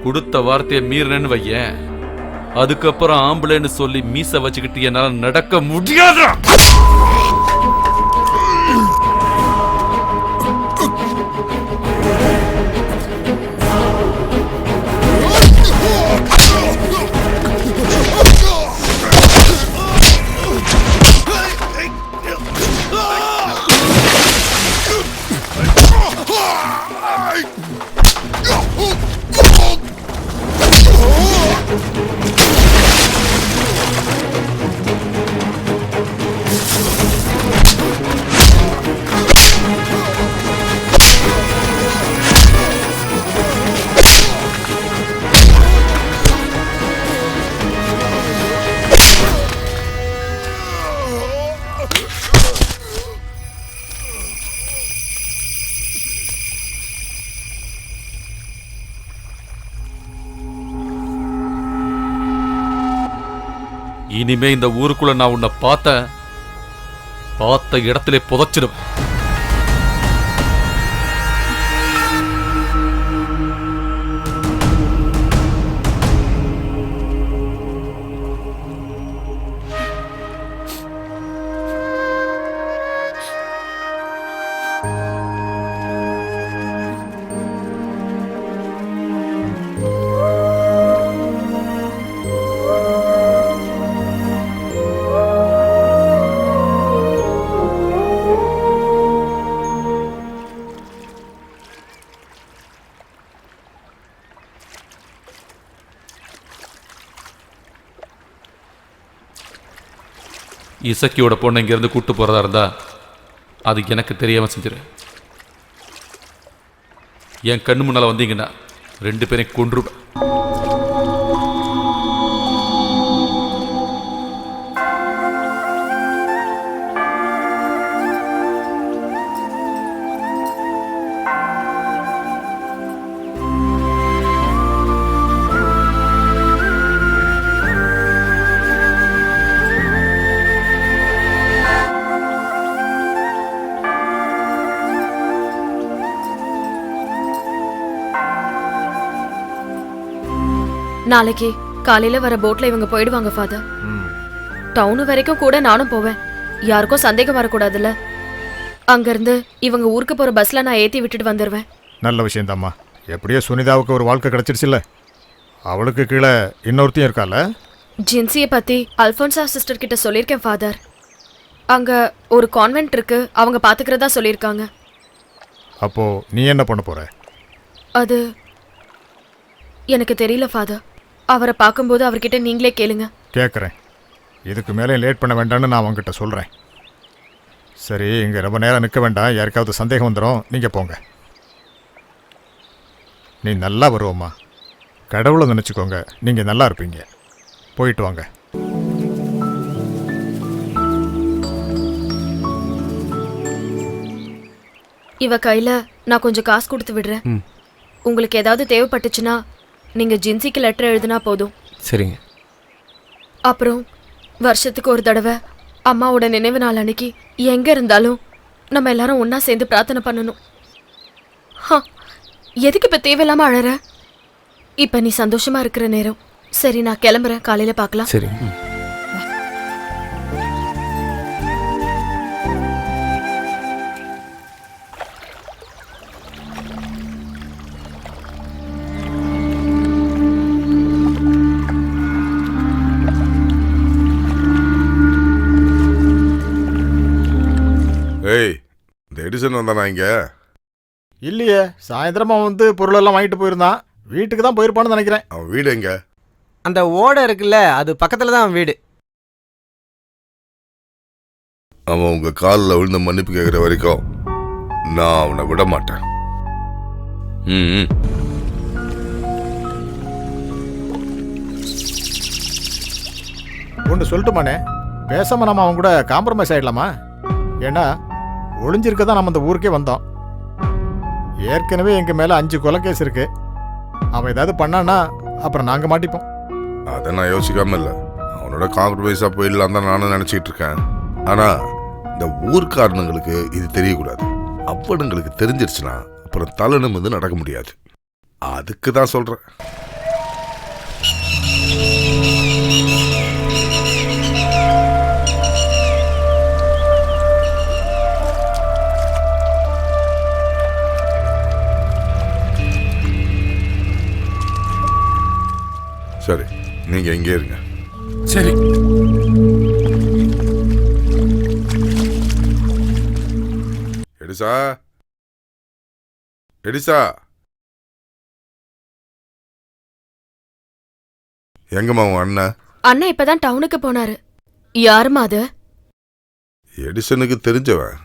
கொடுத்த வார்த்தையை மீறினேன்னு வையேன், அதுக்கப்புறம் ஆம்பளைன்னு சொல்லி மீச வச்சுக்கிட்டு என்னால நடக்க முடியாது. இனிமே இந்த ஊருக்குள்ள நான் உன்னை பார்த்த இடத்திலே புதைச்சிடுவேன். இசக்கியோட பொண்ணை இங்கேருந்து கூட்டு போகிறதா இருந்தா அது எனக்கு தெரியாமல் செஞ்சிரு. என் கண்ணு முன்னால் வந்தீங்கன்னா 2 பேரையும் கொன்றுவேன். நாளைக்கு காலையில வர போட்ல இவங்க போயிடுவாங்க ஃபாதர். டவுன் வரைக்கும் கூட நானும் போவேன். யாருக்கும் சந்தேகம் வரக்கூடாதுல்ல. அங்கிருந்து இவங்க ஊருக்கு போற பஸ்ல நான் ஏத்தி விட்டுட்டு வந்துடுவேன். நல்ல விஷயம்தாம்மா. எப்படியோ சுனிதாவுக்கு ஒரு வாழ்க்கை கிடைச்சிருச்சுல்ல. அவளுக்கு கீழே இன்னொருத்தையும் இருக்கால. ஜின்சியை பத்தி அல்போன்சா சிஸ்டர் கிட்ட சொல்லியிருக்கேன் ஃபாதர். அங்க ஒரு கான்வென்ட் இருக்கு, அவங்க பாத்துக்கிறதா சொல்லியிருக்காங்க. அப்போ நீ என்ன பண்ண போற? அது எனக்கு தெரியல ஃபாதர். அவரை பார்க்கும்போது அவர்கிட்ட நீங்களே கேளுங்க. கேட்குறேன். இதுக்கு மேலே லேட் பண்ண வேண்டாம்னு நான் அவங்ககிட்ட சொல்கிறேன். சரி, இங்கே ரொம்ப நேரம் நிற்க வேண்டாம். யாருக்காவது சந்தேகம் வந்துடும். நீங்கள் போங்க. நீ நல்லா வருவோம்மா. கடவுளை நினச்சிக்கோங்க. நீங்கள் நல்லா இருப்பீங்க. போயிட்டு வாங்க. இவ கையில நான் கொஞ்சம் காசு கொடுத்து விடுறேன். உங்களுக்கு ஏதாவது தேவைப்பட்டுச்சுன்னா நீங்க ஜின்சிக்கு லெட்டர் எழுதினா போதும். சரிங்க. அப்புறம் வருஷத்துக்கு ஒரு தடவை அம்மாவோட நினைவு நாள் அன்னைக்கு எங்க இருந்தாலும் நம்ம எல்லாரும் ஒன்னா சேர்ந்து பிரார்த்தனை பண்ணணும். எதுக்கு இப்ப தேவையில்லாம அழற? இப்ப நீ சந்தோஷமா இருக்கிற நேரம். சரி, நான் கிளம்புறேன். காலையில பார்க்கலாம். சரி. ஏய், இந்த எடிசன் வந்தானா இங்க? இல்லையே, சாயந்தரமா வந்து பொருளெல்லாம் வாங்கிட்டு போயிருந்தான். வீட்டுக்கு தான் போயிருப்பான்னு நினைக்கிறேன். அவன் வீடு எங்க? அந்த ஓடை இருக்குல்ல, அது பக்கத்துல தான் அவன் வீடு. அவன் உங்க காலில் விழுந்த மன்னிப்பு கேட்குற வரைக்கும் நான் அவனை விட மாட்டேன். ஒன்று சொல்லட்டுமானே, பேசாம நம்ம அவன் கூட காம்ப்ரமைஸ் ஆயிடலாமா? ஏன்னா ஒளிஞ்சிருக்க தான் நம்ம இந்த ஊருக்கே வந்தோம். ஏற்கனவே எங்க மேல 5 கொலை கேஸ் இருக்கு. அவன் ஏதாவது பண்ணான்னா அப்புறம் நாங்க மாட்டிப்போம். அதை நான் யோசிக்காம இல்லை. அவனோட காம்ப்ரமைஸாக போயிடலாம் தான் நானும் நினச்சிக்கிட்டு இருக்கேன். ஆனா இந்த ஊர்க்காரனுங்களுக்கு இது தெரியக்கூடாது. அப்பனுங்களுக்கு தெரிஞ்சிருச்சுன்னா அப்புறம் தலை நிமிர்ந்து நடக்க முடியாது. அதுக்கு தான் சொல்றேன். சரி, நீங்க எங்கே இருங்க. சரி. எடிசா, எடிசா, எங்கம்மா உன் அண்ணன்? அண்ணன் இப்பதான் டவுனுக்கு போனாரு. யாருமா அது? எடிசனுக்கு தெரிஞ்சவன்.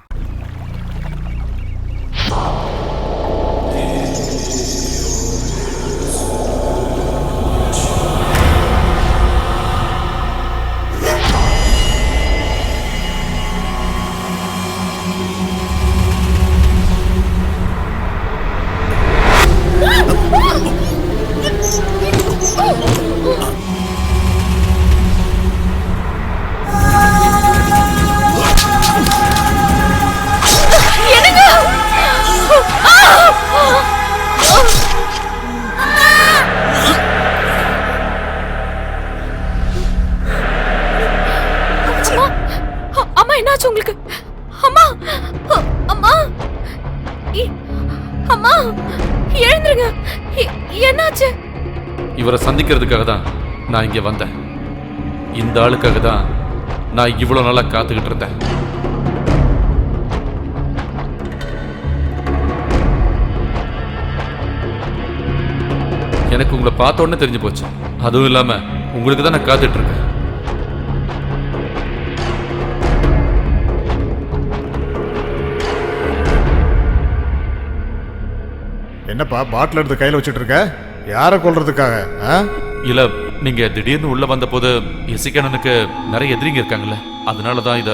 அம்மா, என்னாச்சு உங்களுக்கு? அம்மா, அம்மா, அம்மா, எழுந்துருங்க. என்னாச்சு? இவரை சந்திக்கிறதுக்காக தான் நான் இங்க வந்தேன். இந்த ஆளுக்காக தான் நான் இவ்வளவு நாளா காத்துக்கிட்டு இருந்தேன். எனக்கு உங்களை பார்த்த உடனே தெரிஞ்சு போச்சு. அதுவும் இல்லாம உங்களுக்கு தான் நான் காத்துட்டு இருக்கேன். என்னப்பா பாட்டில் எடுத்து கையில் வச்சுட்டு இருக்க? யாரை கொல்றதுக்காக? இல்ல, நீங்க திடீர்னு உள்ள வந்த போது இசைக்கண்ணனுக்கு நிறைய எதிரிங்க இருக்காங்கல்ல, அதனாலதான் இத.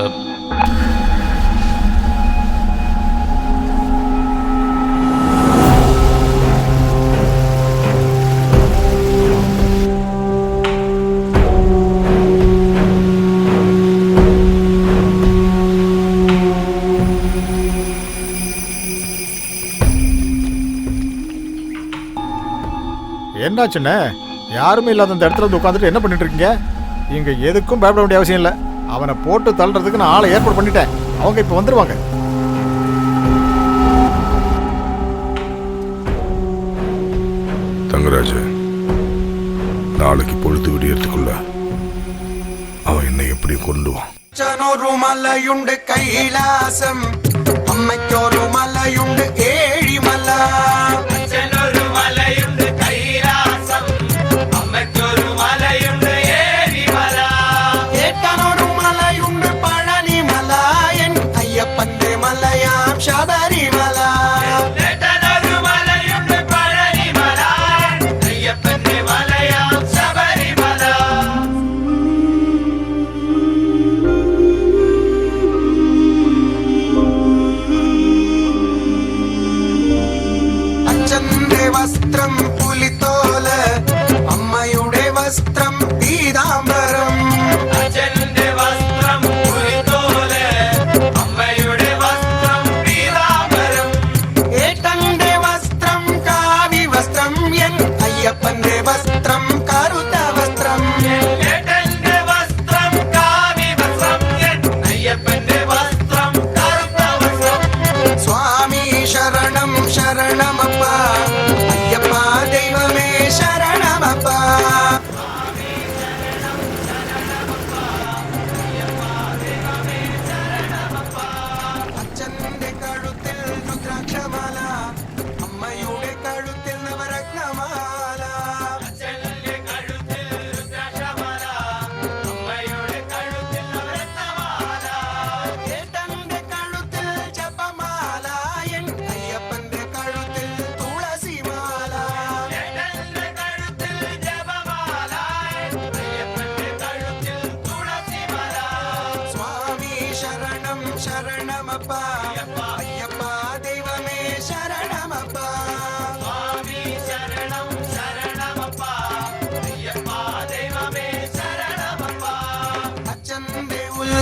என்னாச்சுண்ணே? யாருமே இல்லாத அந்த இடத்துல வந்து உட்காந்துட்டு என்ன பண்ணிட்டு இருக்கீங்க? இங்க எதுக்கும் பயப்பட வேண்டிய அவசியம் இல்லை. அவனை போட்டு தள்ளுறதுக்கு நான் ஆளை ஏற்பாடு பண்ணிட்டேன். அவங்க இப்ப வந்துருவாங்க. தங்கராஜ், நாளைக்கு பொழுது விடியறதுக்குள்ள அவன் என்னை எப்படி கொண்டுவான்? അച്ഛനൊരു മലയുണ്ട് കൈലാസം, അമ്മയ്ക്കൊരു മലയുണ്ട് ഏഴിമല. അച്ഛനൊരു മലയുണ്ട് കൈലാസം, അമ്മയ്ക്കൊരു മലയുണ്ട് ഏഴിമല. ഏട്ടനൊരു മലയുണ്ട് പഴനിമല, എൻ അയ്യപ്പന്റെ മലയാം ശബരിമല. ഏട്ടനൊരു മലയുണ്ട് പഴനിമല, അയ്യപ്പന്റെ മലയാം ശബരിമല.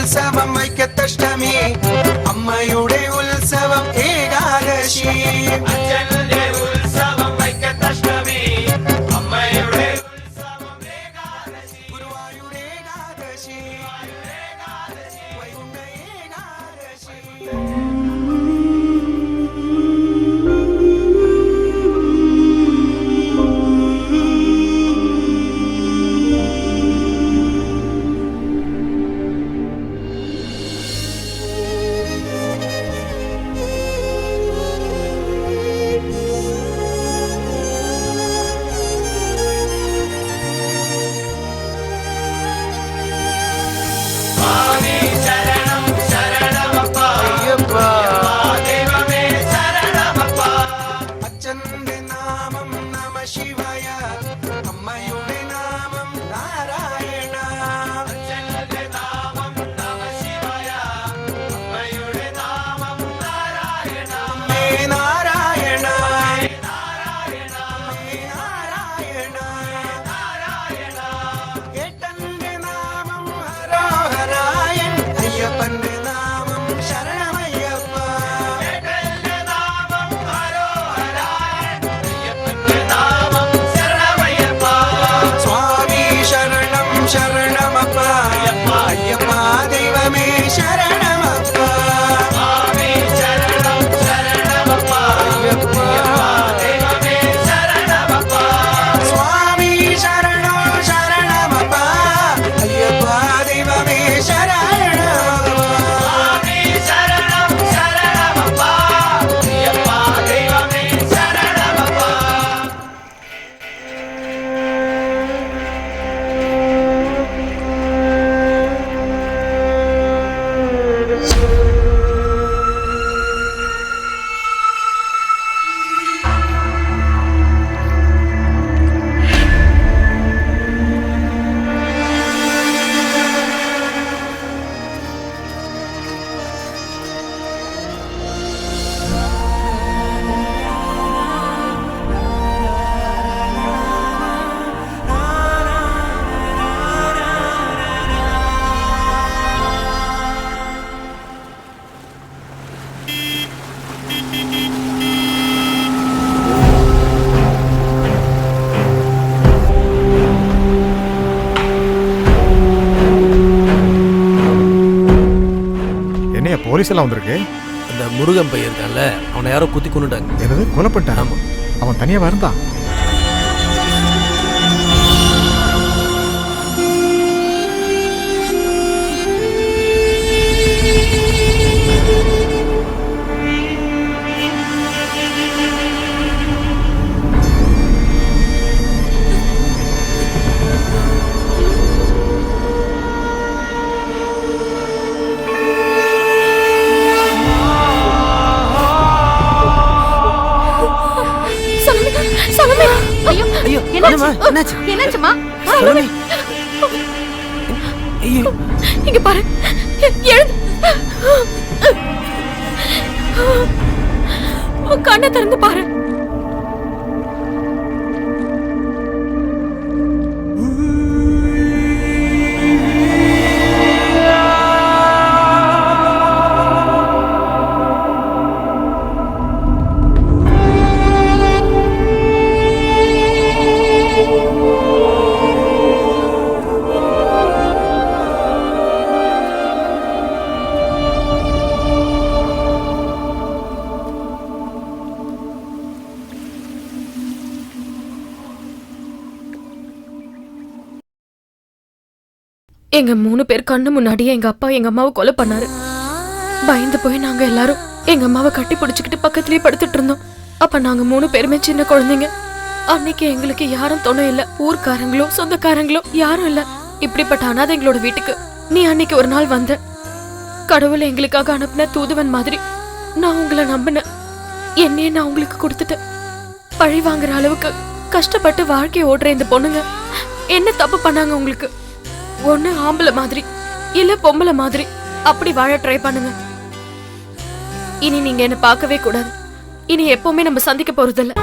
ഉത്സവം വൈക്കത്തഷ്ടമി അമ്മയുടെ ഉത്സവം ഏകാദശി അച്ഛന്റെ ഉത്സവം വൈക്കത്തഷ്ടമി അമ്മയുടെ ഉത്സവം ഏകാദശി ഗുരുവായൂർ ഏകാദശി വൈകുണ്ഠ ഏകാദശി അച്ഛന്റെ നാമം നമ ശിവായ അമ്മയുടെ നാമം നാരായണ അച്ഛന്റെ നാമം നമ ശിവായ അമ്മയുടെ നാമം നാരായണ അമ്മേ നാരായണ നാരായണ അമ്മേ നാരായണ നാരായണ ഏട്ടന്റെ നാമം ഹരോഹരായൻ അയ്യപ്പന്റെ നാമം ശരണമയ്യപ്പ ഏട്ടന്റെ നാമം ഹരോഹരായൻ അയ്യപ്പന്റെ നാമം ശരണമയ്യപ്പ സ്വാമി ശരണം ശരണമപ്പ അയ്യപ്പ ദൈവമേ ശരണമപ്പ സ്വാമി ശരണം ശരണമപ്പ അയ്യപ്പ ദൈവമേ ശരണമപ്പ സ്വാമി ശരണം ശരണമപ്പ അയ്യപ്പ ദൈവമേ ശരണമപ്പ സ്വാമി ശരണം ശരണമപ്പ അയ്യപ്പ ദൈവമേ ശരണമപ്പ என்னையா போலீஸ் எல்லாம் வந்திருக்கு? அந்த முருகன் பையன் இருக்கான்ல, அவனை யாரோ குத்தி கொண்டுட்டாங்க. என்னது கொலை பண்ணிட்டான்? ஆமா. அவன் தனியா இருந்தான். ஐயோ ஐயோ, என்னாச்சு? என்னாச்சு? என்னாச்சுமா? சலோமி. ஐயோ, இங்க பாரு எழுந்து கண்ணை திறந்து பாரு. எங்க 3 பேர் கண்ணு முன்னாடியே எங்க அப்பா எங்க அம்மாவை கொலை பண்ணாரு. பயந்து போய் நாங்க எல்லாரும் எங்க அம்மாவை கட்டி பிடிச்சுக்கிட்டு பக்கத்துலயே படுத்துட்டு இருந்தோம். அப்ப நாங்க 3 பேருமே சின்ன குழந்தைங்க. அன்னைக்கு எங்களுக்கு யாரும் துணை இல்ல. ஊர்க்காரங்களோ சொந்தக்காரங்களோ யாரும் இல்ல. இப்படிப்பட்ட அனாதை எங்களோட வீட்டுக்கு நீ அன்னைக்கு ஒரு நாள் வந்த. கடவுளை எங்களுக்காக அனுப்பின தூதுவன் மாதிரி நான் உங்களை நம்பினேன். என்னையே நான் உங்களுக்கு கொடுத்துட்டேன். பழி வாங்குற அளவுக்கு கஷ்டப்பட்டு வாழ்க்கையை ஓடுற இந்த பொண்ணுங்க என்ன தப்பு பண்ணாங்க உங்களுக்கு? ஒண்ணு ஆம்பளை மாதிரி இல்ல பொம்பளை மாதிரி அப்படி வாழ ட்ரை பண்ணுங்க. இனி நீங்க என்ன பார்க்கவே கூடாது. இனி எப்பவுமே நம்ம சந்திக்க போறதில்ல.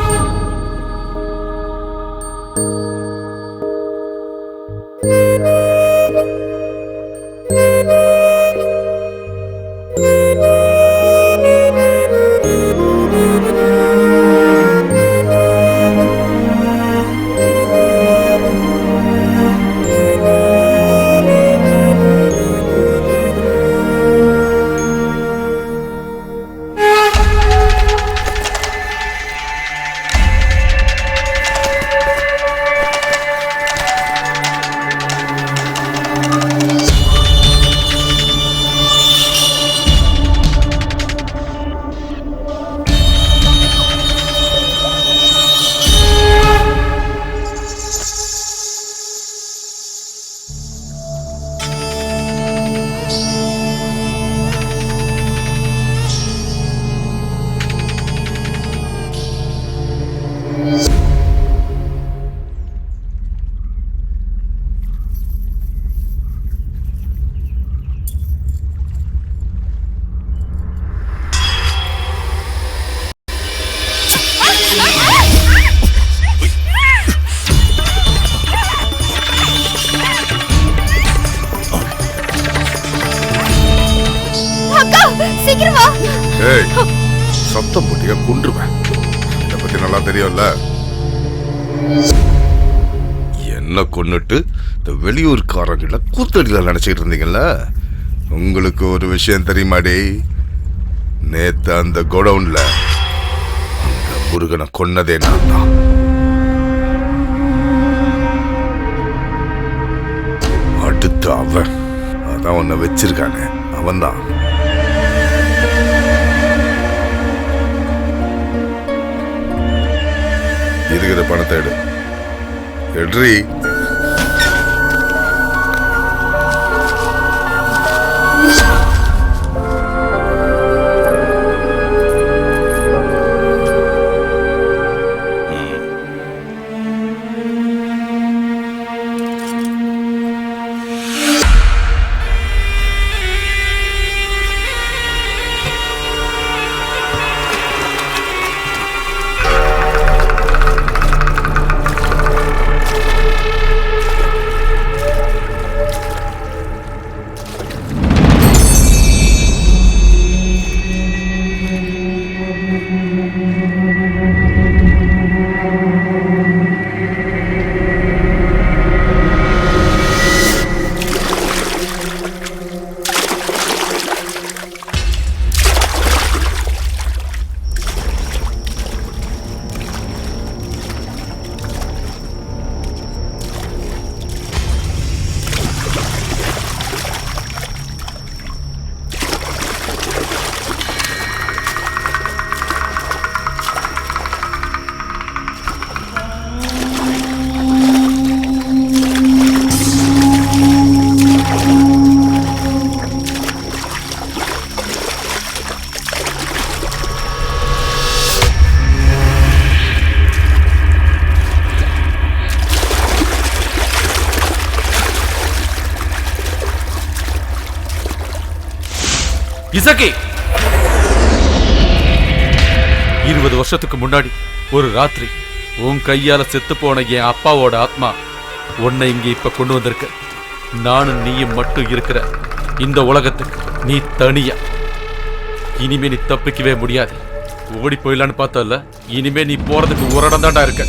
சீக்கிரம் வா. ஏய் சத்தம் போட்டியா கொன்றுவேன். இதை பத்தி நல்லா தெரியும்ல. என்ன கொன்னுட்டு இந்த வெளியூர்காரங்கள கூத்தடியில் நினைச்சிட்டு இருந்தீங்கல்ல. உங்களுக்கு ஒரு விஷயம் தெரியுமாடி? நேத்து அந்த கோடவுன்ல அந்த முருகனை கொன்னதே நான் தான். அடுத்து அவன் அதான் உன்னை வச்சிருக்கானே அவன்தான். இருக்கிற பணத்தை எடு. எட்ரி. இசக்கி, 20 வருஷத்துக்கு முன்னாடி ஒரு ராத்திரி உன் கையால செத்து போன என் அப்பாவோட ஆத்மா உன்னை இங்க இப்ப கொண்டு வந்திருக்க. நானும் நீயும் மட்டும் இருக்கிற இந்த உலகத்துக்கு நீ தனியா. இனிமே நீ தப்பிக்கவே முடியாது. ஓடி போயிடலான்னு பார்த்தல, இனிமே நீ போறதுக்கு ஒரு இடம் தாண்டா இருக்க.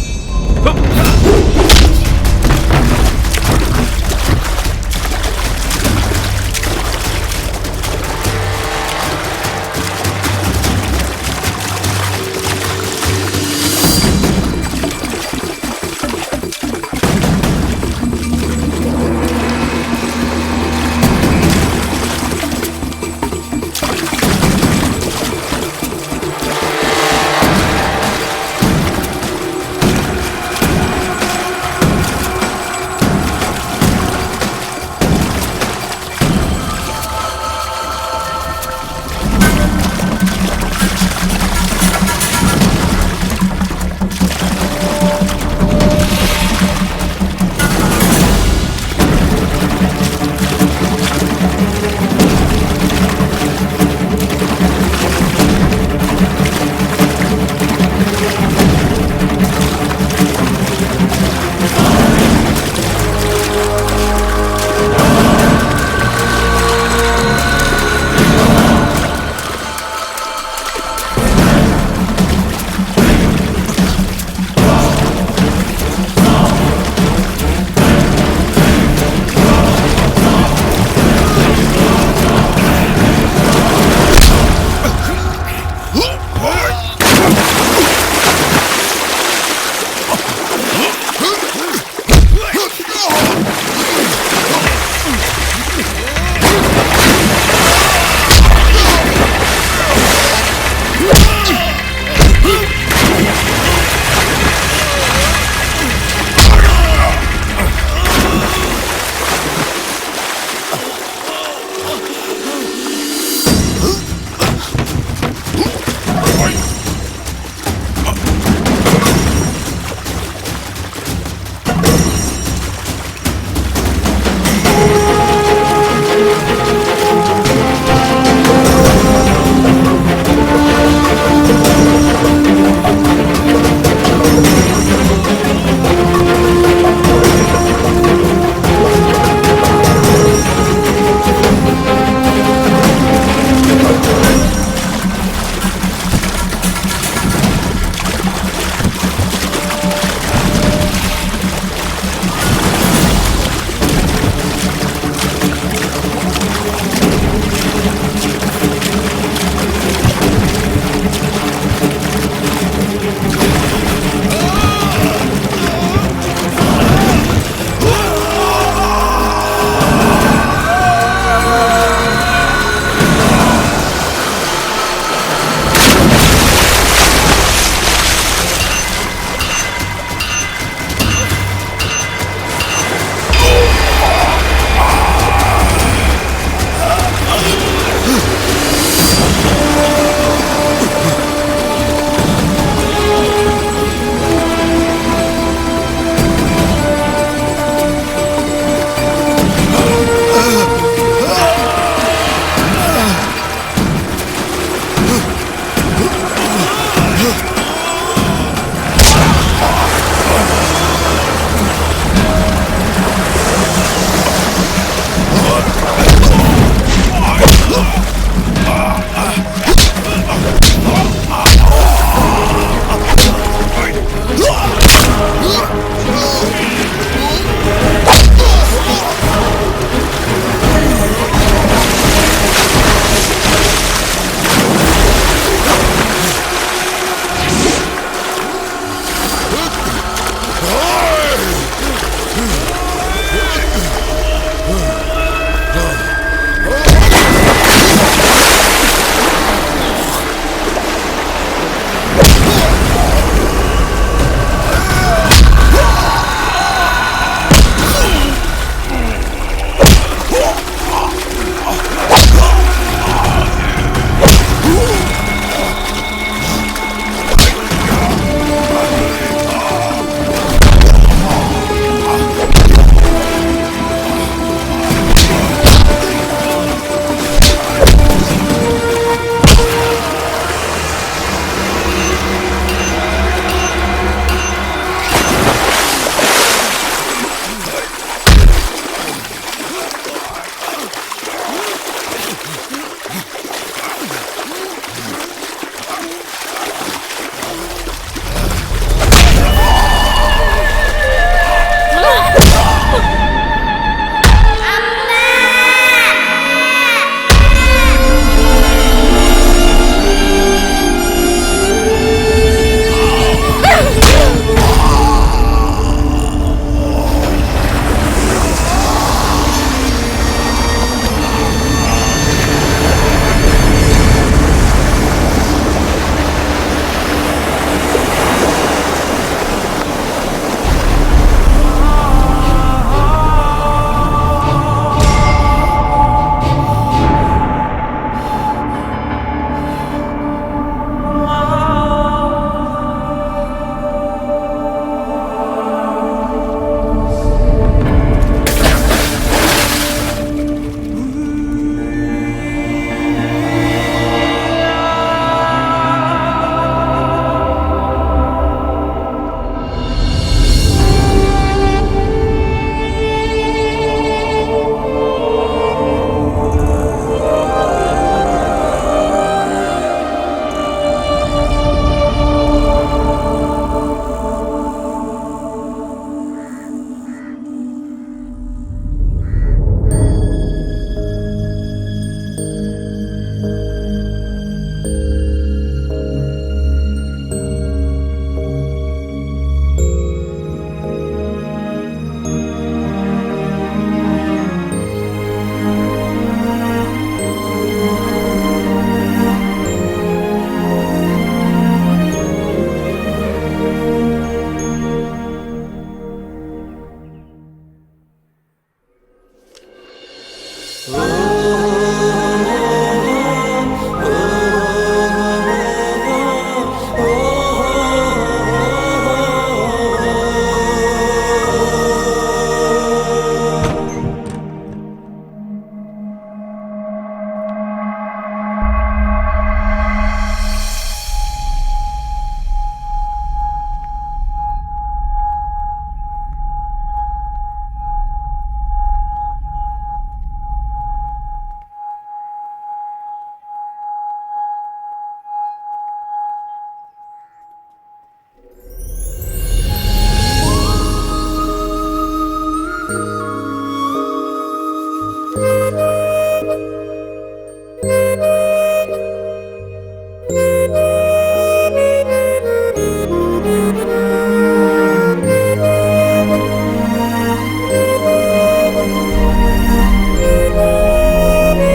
la la